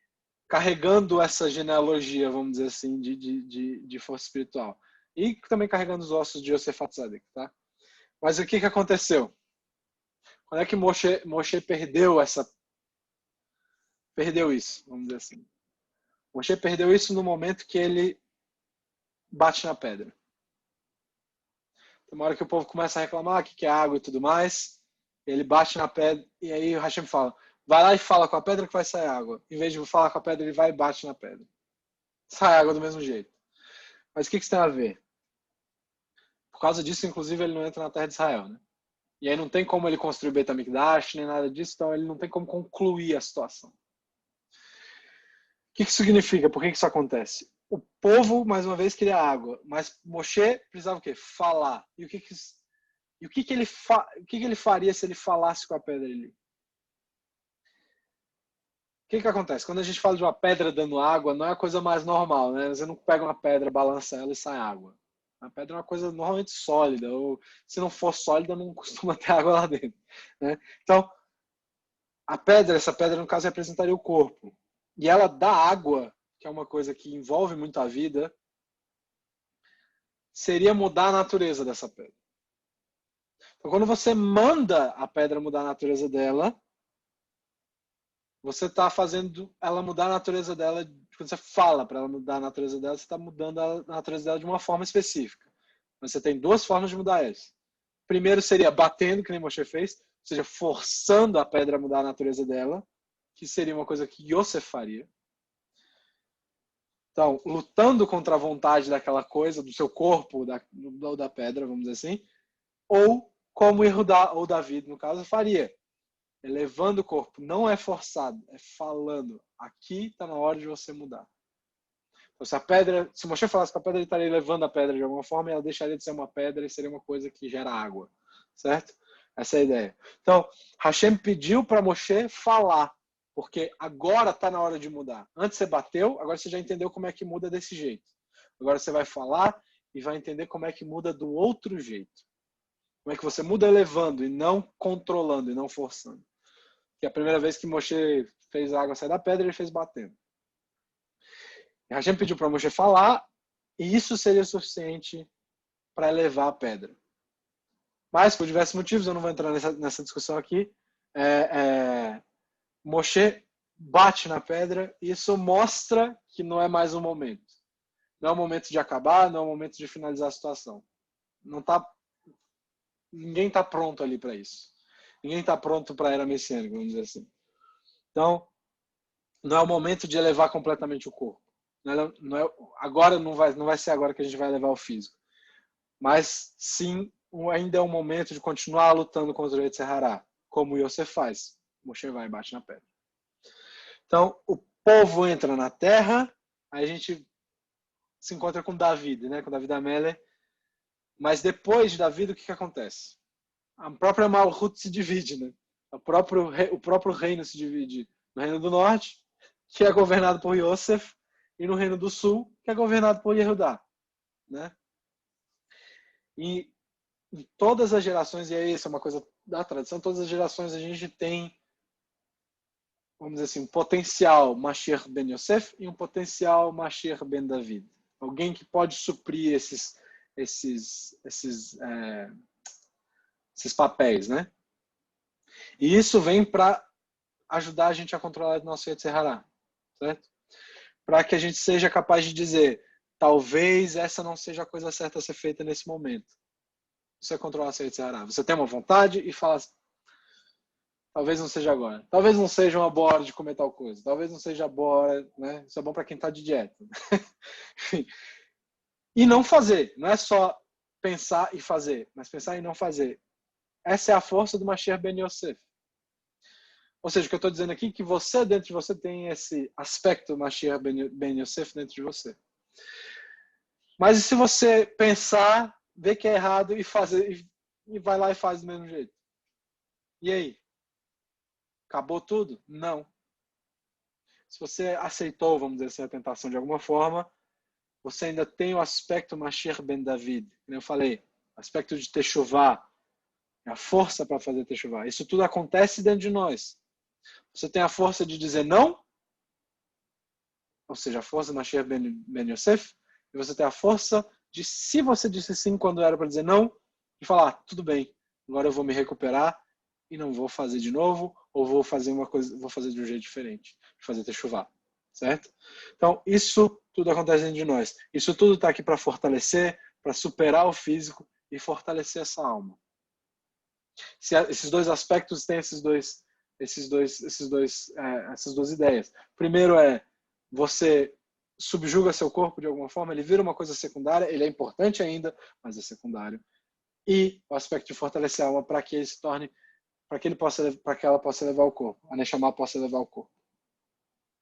S1: carregando essa genealogia, vamos dizer assim, de força espiritual. E também carregando os ossos de Yosef Atzadik, tá? Mas o que aconteceu? Quando é que Moshe perdeu isso, vamos dizer assim? Moshe perdeu isso no momento que ele bate na pedra. Tem uma hora que o povo começa a reclamar que é água e tudo mais, ele bate na pedra, e aí o Hashem fala, vai lá e fala com a pedra que vai sair água. Em vez de falar com a pedra, ele vai e bate na pedra. Sai água do mesmo jeito. Mas o que isso tem a ver? Por causa disso, inclusive, ele não entra na terra de Israel, né? E aí não tem como ele construir o Beit HaMikdash, nem nada disso, então ele não tem como concluir a situação. O que isso significa? Por que isso acontece? O povo, mais uma vez, queria água, mas Moshe precisava o quê? Falar. E o que ele faria se ele falasse com a pedra ali? O que acontece? Quando a gente fala de uma pedra dando água, não é a coisa mais normal, né? Você não pega uma pedra, balança ela e sai água. A pedra é uma coisa normalmente sólida, ou se não for sólida, não costuma ter água lá dentro, né? Então, essa pedra, no caso, representaria o corpo. E ela dá água, que é uma coisa que envolve muito a vida, seria mudar a natureza dessa pedra. Então, quando você manda a pedra mudar a natureza dela, você está fazendo ela mudar a natureza dela. Quando você fala para ela mudar a natureza dela, você está mudando a natureza dela de uma forma específica. Mas você tem duas formas de mudar essa. Primeiro seria batendo, que nem Moshe fez, ou seja, forçando a pedra a mudar a natureza dela, que seria uma coisa que Yosef faria. Então, lutando contra a vontade daquela coisa, do seu corpo, da pedra, vamos dizer assim, ou como Yehudá, ou David, no caso, faria. Elevando o corpo. Não é forçado, é falando. Aqui está na hora de você mudar. Então, se Moshe falasse com a pedra, ele estaria levando a pedra de alguma forma e ela deixaria de ser uma pedra e seria uma coisa que gera água. Certo? Essa é a ideia. Então, Hashem pediu para Moshe falar, porque agora está na hora de mudar. Antes você bateu, agora você já entendeu como é que muda desse jeito. Agora você vai falar e vai entender como é que muda do outro jeito. Como é que você muda elevando e não controlando e não forçando. Que a primeira vez que Moshe fez a água sair da pedra, ele fez batendo. E Hashem pediu para Moshe falar, e isso seria suficiente para elevar a pedra. Mas, por diversos motivos, eu não vou entrar nessa discussão aqui, Moshe bate na pedra, e isso mostra que não é mais um momento. Não é o momento de acabar, não é o momento de finalizar a situação. Ninguém está pronto ali para isso. Ninguém está pronto para a era messiânica, vamos dizer assim. Então, não é o momento de elevar completamente o corpo. Agora não vai ser agora que a gente vai elevar o físico. Mas sim, ainda é um momento de continuar lutando contra o Yetzer Hará, como o Yosef faz. Moshe vai e bate na pedra. Então, o povo entra na terra, aí a gente se encontra com David, né? Com David Amelech. Mas depois de David, o que acontece? A própria Malchut se divide, né? O próprio reino se divide no Reino do Norte, que é governado por Yosef, e no Reino do Sul, que é governado por Yehudá, né? E em todas as gerações, e aí isso é uma coisa da tradição, todas as gerações a gente tem, vamos dizer assim, um potencial Mashiach ben Yosef e um potencial Mashiach ben David. Alguém que pode suprir esses papéis, né? E isso vem para ajudar a gente a controlar o nosso Yetzer Hará, certo? Para que a gente seja capaz de dizer, talvez essa não seja a coisa certa a ser feita nesse momento. Isso é controlar o seu Yetzer Hará. Você tem uma vontade e fala, talvez não seja agora. Talvez não seja uma boa hora de comer tal coisa. Talvez não seja boa hora, né? Isso é bom para quem está de dieta. E não fazer. Não é só pensar e fazer, mas pensar e não fazer. Essa é a força do Mashiach ben Yosef. Ou seja, o que eu estou dizendo aqui é que você, dentro de você, tem esse aspecto Mashiach ben Yosef dentro de você. Mas e se você pensar, ver que é errado e fazer, e vai lá e faz do mesmo jeito? E aí? Acabou tudo? Não. Se você aceitou, vamos dizer assim, a tentação de alguma forma, você ainda tem o aspecto Mashiach ben David. Como eu falei, o aspecto de Teshuvah, a força para fazer Teshuvah. Isso tudo acontece dentro de nós. Você tem a força de dizer não, ou seja, a força Mashiach ben Yosef, e você tem a força de, se você disse sim quando era para dizer não, de falar, tudo bem, agora eu vou me recuperar e não vou fazer de novo, ou vou fazer uma coisa, vou fazer de um jeito diferente, fazer Teshuvah, certo? Então, isso tudo acontece dentro de nós. Isso tudo está aqui para fortalecer, para superar o físico e fortalecer essa alma. Esses dois aspectos têm essas duas ideias. Primeiro é você subjuga seu corpo de alguma forma, ele vira uma coisa secundária, ele é importante ainda, mas é secundário. E o aspecto de fortalecer a alma para que ele se torne, para que ela possa levar o corpo, a Neshama possa levar o corpo.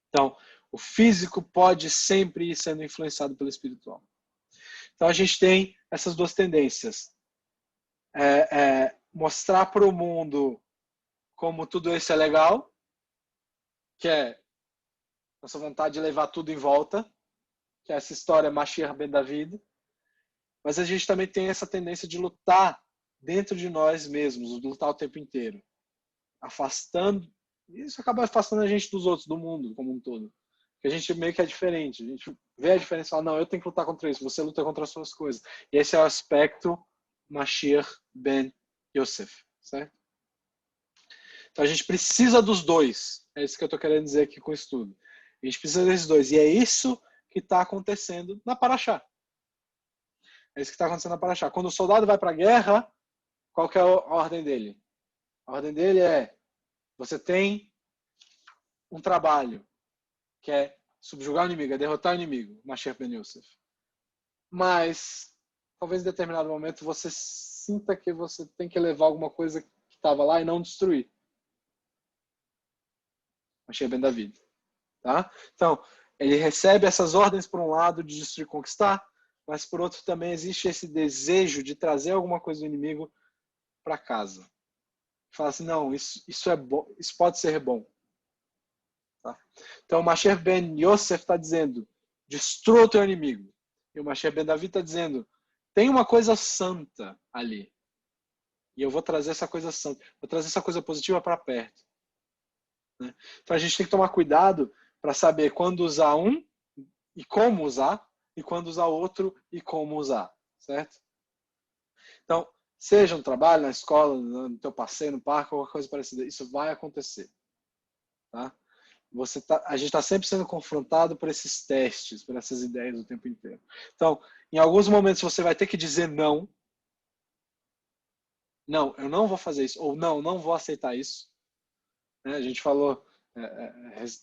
S1: Então, o físico pode sempre ir sendo influenciado pelo espiritual. Então, a gente tem essas duas tendências. Mostrar para o mundo como tudo isso é legal, que é nossa vontade de levar tudo em volta, que é essa história Mashiach ben David, mas a gente também tem essa tendência de lutar dentro de nós mesmos, de lutar o tempo inteiro, afastando, isso acaba afastando a gente dos outros, do mundo como um todo, porque a gente meio que é diferente, a gente vê a diferença e fala, não, eu tenho que lutar contra isso, você luta contra as suas coisas, e esse é o aspecto Mashiach ben Yosef, certo? Então a gente precisa dos dois. É isso que eu estou querendo dizer aqui com o estudo. A gente precisa desses dois. E é isso que está acontecendo na Paraxá. É isso que está acontecendo na Paraxá. Quando o soldado vai para a guerra, qual que é a ordem dele? A ordem dele é: você tem um trabalho, que é subjugar o inimigo, é derrotar o inimigo, Mashiach ben Yosef. Mas, talvez em determinado momento, você sinta que você tem que levar alguma coisa que estava lá e não destruir. Mashiach ben David. Tá? Então, ele recebe essas ordens, por um lado, de destruir e conquistar, mas por outro também existe esse desejo de trazer alguma coisa do inimigo para casa. Fala assim, não, isso é bom, isso pode ser bom. Tá? Então, o Mashiach ben Yosef está dizendo, destrua o teu inimigo. E o Mashiach ben David está dizendo, tem uma coisa santa ali. E eu vou trazer essa coisa santa, vou trazer essa coisa positiva para perto. Né? Então, a gente tem que tomar cuidado para saber quando usar um e como usar, e quando usar outro e como usar, certo? Então, seja no trabalho, na escola, no teu passeio, no parque, qualquer coisa parecida, isso vai acontecer, tá? A gente está sempre sendo confrontado por esses testes, por essas ideias o tempo inteiro. Então, em alguns momentos você vai ter que dizer não. Não, eu não vou fazer isso. Ou não, não vou aceitar isso. A gente falou,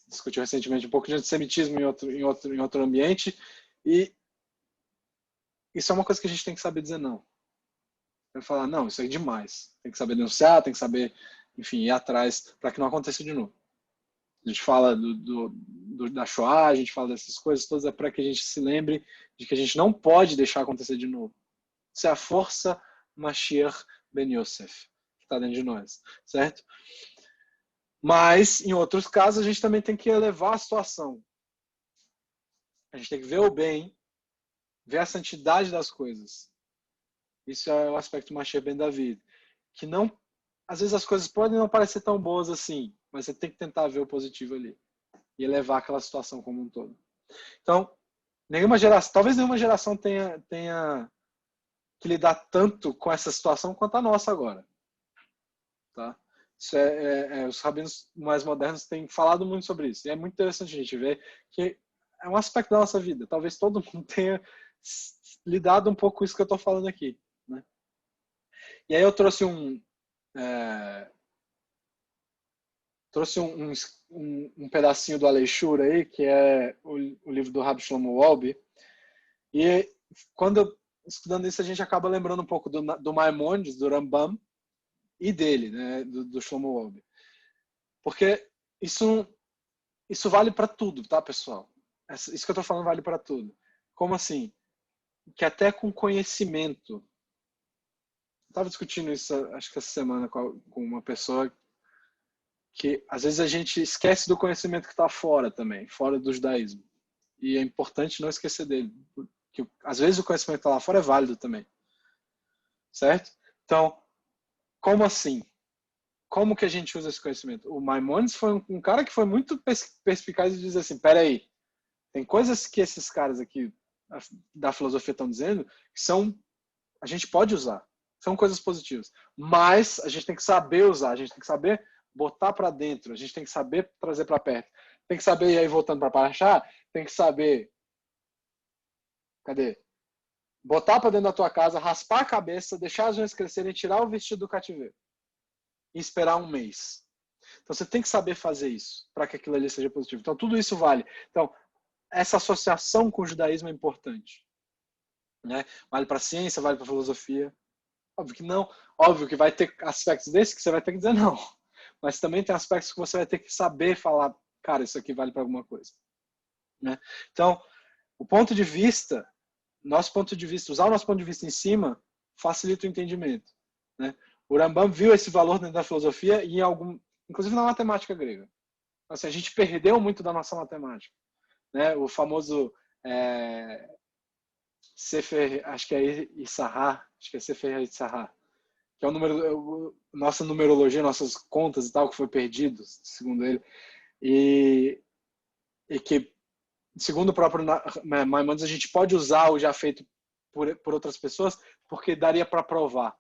S1: discutiu recentemente um pouco de antissemitismo em outro ambiente. E isso é uma coisa que a gente tem que saber dizer não. Vai falar, não, isso é demais. Tem que saber denunciar, tem que saber, enfim, ir atrás para que não aconteça de novo. A gente fala da Shoah, a gente fala dessas coisas todas, é para que a gente se lembre de que a gente não pode deixar acontecer de novo. Isso é a força Mashiach ben Yosef, que está dentro de nós, certo? Mas, em outros casos, a gente também tem que elevar a situação. A gente tem que ver o bem, ver a santidade das coisas. Isso é o aspecto Mashiach ben David. Que não, às vezes as coisas podem não parecer tão boas assim, mas você tem que tentar ver o positivo ali e elevar aquela situação como um todo. Então, talvez nenhuma geração tenha que lidar tanto com essa situação quanto a nossa agora. Tá? Isso os rabinos mais modernos têm falado muito sobre isso. E é muito interessante a gente ver que é um aspecto da nossa vida. Talvez todo mundo tenha lidado um pouco com isso que eu estou falando aqui. Né? E aí eu trouxe um pedacinho do Aleixur aí, que é o livro do Rabbi Shlomo Wolbe. E quando estudando isso, a gente acaba lembrando um pouco do Maimonides, do Rambam, e dele, né, do Shlomo Wolbe. Porque isso vale para tudo, tá, pessoal? Isso que eu estou falando vale para tudo. Como assim? Que até com conhecimento. Eu estava discutindo isso, acho que essa semana, com uma pessoa que às vezes a gente esquece do conhecimento que está fora também, fora do judaísmo. E é importante não esquecer dele. Que às vezes o conhecimento que está lá fora é válido também. Certo? Então, como assim? Como que a gente usa esse conhecimento? O Maimonides foi um cara que foi muito perspicaz e diz assim, peraí, tem coisas que esses caras aqui da filosofia estão dizendo que a gente pode usar, são coisas positivas, mas a gente tem que saber usar, a gente tem que saber botar para dentro, a gente tem que saber trazer para perto, tem que saber, e aí voltando para Paraxá, tem que saber, cadê? Botar para dentro da tua casa, raspar a cabeça, deixar as unhas crescerem, tirar o vestido do cativeiro e esperar um mês. Então você tem que saber fazer isso para que aquilo ali seja positivo. Então tudo isso vale. Então essa associação com o judaísmo é importante, né? Vale para a ciência, vale para a filosofia. Óbvio que não. Óbvio que vai ter aspectos desses que você vai ter que dizer não. Mas também tem aspectos que você vai ter que saber falar, cara, isso aqui vale para alguma coisa, né? Então o ponto de vista, nosso ponto de vista, usar o nosso ponto de vista em cima facilita o entendimento, né? O Rambam viu esse valor dentro da filosofia e inclusive na matemática grega. Assim, a gente perdeu muito da nossa matemática, né? O famoso Sefer, acho que é Issahar, acho que é Sefer Issahar, que é o número, nossa numerologia, nossas contas e tal, que foi perdido, segundo ele, e que, segundo o próprio Maimonides, a gente pode usar o já feito por outras pessoas, porque daria para provar.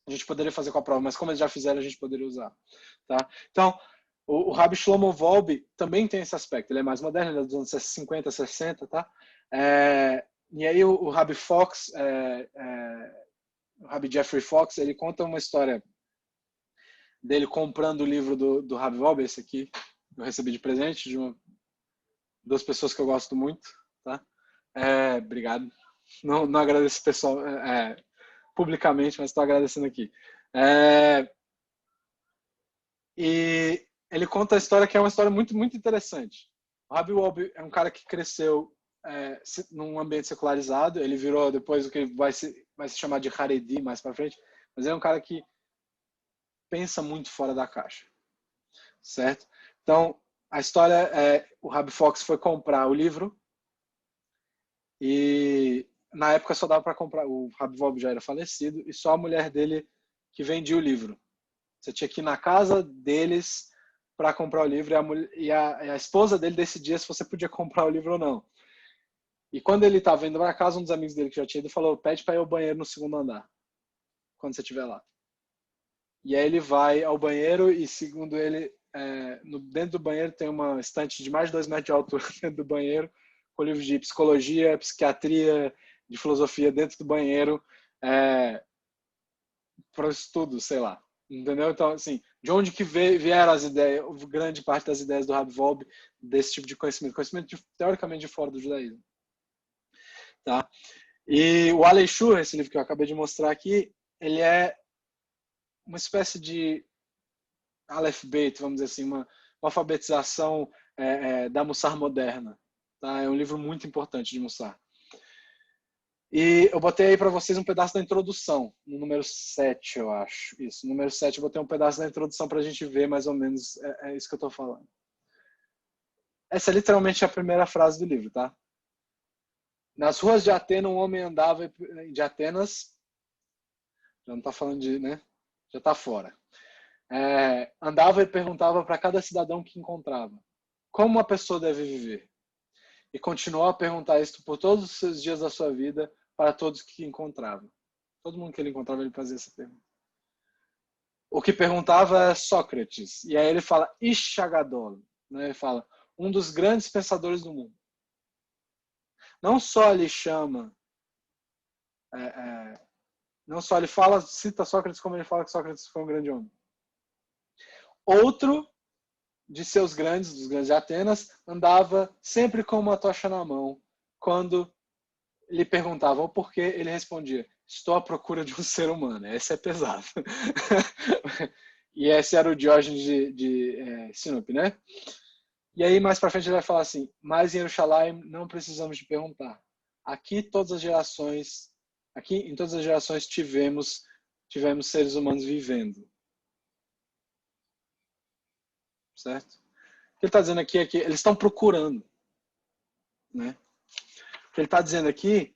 S1: A gente poderia fazer com a prova, mas como eles já fizeram, a gente poderia usar. Tá? Então, o Rabbi Shlomo Wolbe também tem esse aspecto. Ele é mais moderno, ele é dos anos 50, 60, tá? E aí o Rabbi Fox, o Rabbi Jeffrey Fox, ele conta uma história dele comprando o livro do Rabbi Wolbe, esse aqui, eu recebi de presente de duas pessoas que eu gosto muito, tá? Obrigado. Não agradeço o pessoal publicamente, mas estou agradecendo aqui. E ele conta a história que é uma história muito, muito interessante. O Rabbi Wolbe é um cara que cresceu num ambiente secularizado. Ele virou depois o que vai se chamar de Haredi mais para frente. Mas ele é um cara que pensa muito fora da caixa, certo? Então a história o Rabbi Fox foi comprar o livro e na época só dava para comprar. O Rabbi Wolbe já era falecido e só a mulher dele que vendia o livro. Você tinha que ir na casa deles para comprar o livro e a esposa dele decidia se você podia comprar o livro ou não. E quando ele estava indo para casa, um dos amigos dele que já tinha ido falou: pede para ir ao banheiro no segundo andar, quando você estiver lá. E aí ele vai ao banheiro e, segundo ele, dentro do banheiro tem uma estante de mais de 2 metros de altura dentro do banheiro, com livros de psicologia, psiquiatria, de filosofia dentro do banheiro, para estudo, sei lá. Entendeu? Então, assim, de onde que vieram as ideias, grande parte das ideias do Rabbi Wolbe desse tipo de conhecimento teoricamente de fora do judaísmo. Tá? E o Alei-Shur, esse livro que eu acabei de mostrar aqui, ele é uma espécie de Aleph Bet, vamos dizer assim, uma alfabetização da Mussar moderna. Tá? É um livro muito importante de Mussar. E eu botei aí para vocês um pedaço da introdução, no número 7, eu acho. Isso, no número 7 eu botei um pedaço da introdução para a gente ver mais ou menos isso que eu estou falando. Essa é literalmente a primeira frase do livro, tá? Nas ruas de Atenas, um homem andava de Atenas, já não está falando de, né? Já está fora. Andava e perguntava para cada cidadão que encontrava: como uma pessoa deve viver? E continuou a perguntar isso por todos os seus dias da sua vida para todos que encontrava. Todo mundo que ele encontrava, ele fazia essa pergunta. O que perguntava é Sócrates. E aí ele fala Ishagadol. Né? Ele fala um dos grandes pensadores do mundo. Não só ele chama, não só ele fala, cita Sócrates, como ele fala que Sócrates foi um grande homem. Outro de seus grandes, dos grandes de Atenas, andava sempre com uma tocha na mão. Quando lhe perguntavam o porquê, ele respondia: estou à procura de um ser humano. Esse é pesado. E esse era o Diógenes de Sinope, né? E aí, mais para frente, ele vai falar assim, mas em Yerushalayim não precisamos de perguntar. Aqui, em todas as gerações tivemos seres humanos vivendo. Certo? O que ele está dizendo aqui é que eles estão procurando. Né? O que ele está dizendo aqui,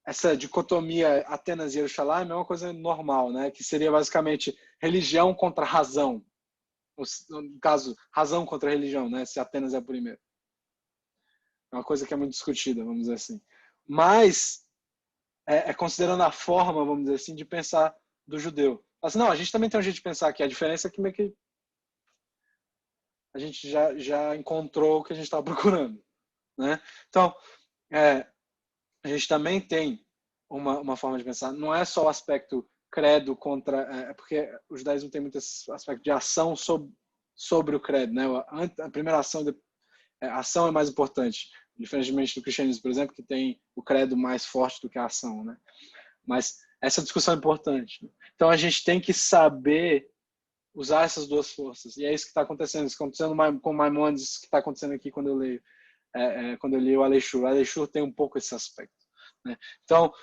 S1: essa dicotomia Atenas e Yerushalayim é uma coisa normal, né? Que seria basicamente religião contra razão. No caso, razão contra religião, né? Se Atenas é o primeiro. É uma coisa que é muito discutida, vamos dizer assim. Mas considerando a forma, vamos dizer assim, de pensar do judeu. Assim, não, a gente também tem um jeito de pensar aqui. A diferença é que meio que a gente já encontrou o que a gente estava procurando. Né? Então, a gente também tem uma forma de pensar. Não é só o aspecto credo contra... porque o judaísmo tem muito esse aspecto de ação sobre o credo. Né? A primeira ação, a ação é mais importante. Diferentemente do cristianismo, por exemplo, que tem o credo mais forte do que a ação. Né? Mas essa discussão é importante. Né? Então, a gente tem que saber usar essas duas forças. E é isso que está acontecendo. Isso está acontecendo com Maimonides, que está acontecendo aqui quando eu leio. Quando eu li o Aleixur. O Aleixur tem um pouco esse aspecto. Né? Então,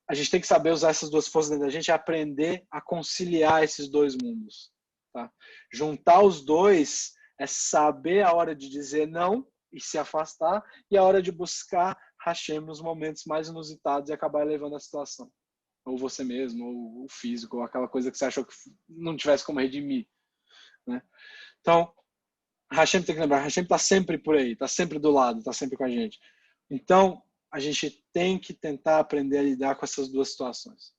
S1: a gente tem que saber usar essas duas forças dentro da gente e aprender a conciliar esses dois mundos. Tá? Juntar os dois é saber a hora de dizer não e se afastar e a hora de buscar Hashem nos momentos mais inusitados e acabar elevando a situação. Ou você mesmo, ou o físico, ou aquela coisa que você achou que não tivesse como redimir. Né? Então, Hashem tem que lembrar, Hashem está sempre por aí, está sempre do lado, está sempre com a gente. Então, a gente tem que tentar aprender a lidar com essas duas situações.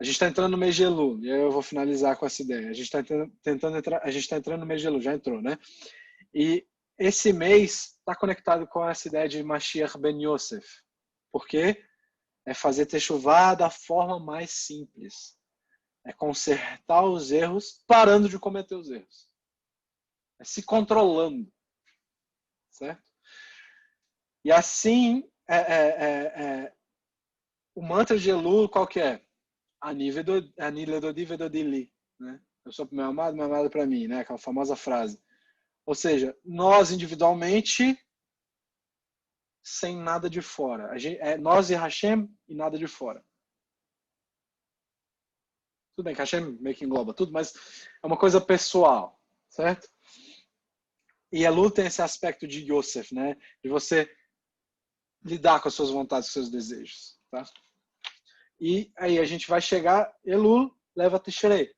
S1: A gente está entrando no mês de Elul, e aí eu vou finalizar com essa ideia. A gente está entrando no mês de Elul, já entrou, né? E esse mês está conectado com essa ideia de Mashiach Ben Yosef. Por quê? É fazer techuvá da forma mais simples. É consertar os erros, parando de cometer os erros. É se controlando. Certo? E assim, o mantra de Elul, qual que é? Ani ledodi vedodili. Né? Eu sou meu amado para mim. Né? Aquela famosa frase. Ou seja, nós individualmente, sem nada de fora. Nós e Hashem e nada de fora. Tudo bem que Hashem meio que engloba tudo, mas é uma coisa pessoal, certo? E Elul tem esse aspecto de Yosef, né? De você lidar com as suas vontades, com os seus desejos, tá? E aí a gente vai chegar, Elul leva Tishrei.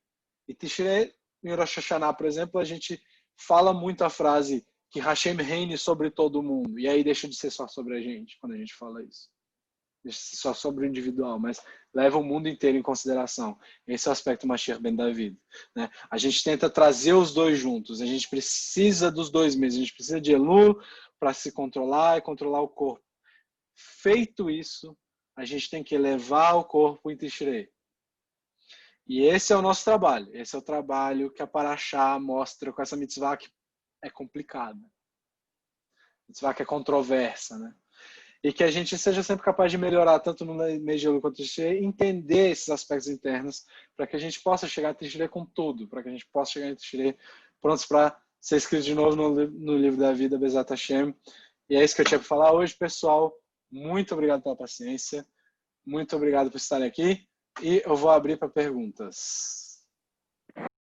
S1: E Tishrei, em Rosh Hashanah, por exemplo, a gente fala muito a frase que Hashem reine sobre todo mundo. E aí deixa de ser só sobre a gente, quando a gente fala isso. Deixa de ser só sobre o individual, mas leva o mundo inteiro em consideração. Esse é o aspecto Mashiach Ben David. Né? A gente tenta trazer os dois juntos. A gente precisa dos dois mesmos. A gente precisa de Elul para se controlar e controlar o corpo. Feito isso, a gente tem que elevar o corpo em Tishrei. E esse é o nosso trabalho. Esse é o trabalho que a Parashá mostra com essa mitzvah que é complicada. Mitzvah que é controversa, né? E que a gente seja sempre capaz de melhorar tanto no mês de Elul quanto no Tishrei, entender esses aspectos internos, para que a gente possa chegar a Tishrei com tudo, para que a gente possa chegar a Tishrei prontos para ser escrito de novo no livro da vida, Bezat Hashem. E é isso que eu tinha para falar hoje, pessoal. Muito obrigado pela paciência. Muito obrigado por estarem aqui. E eu vou abrir para perguntas.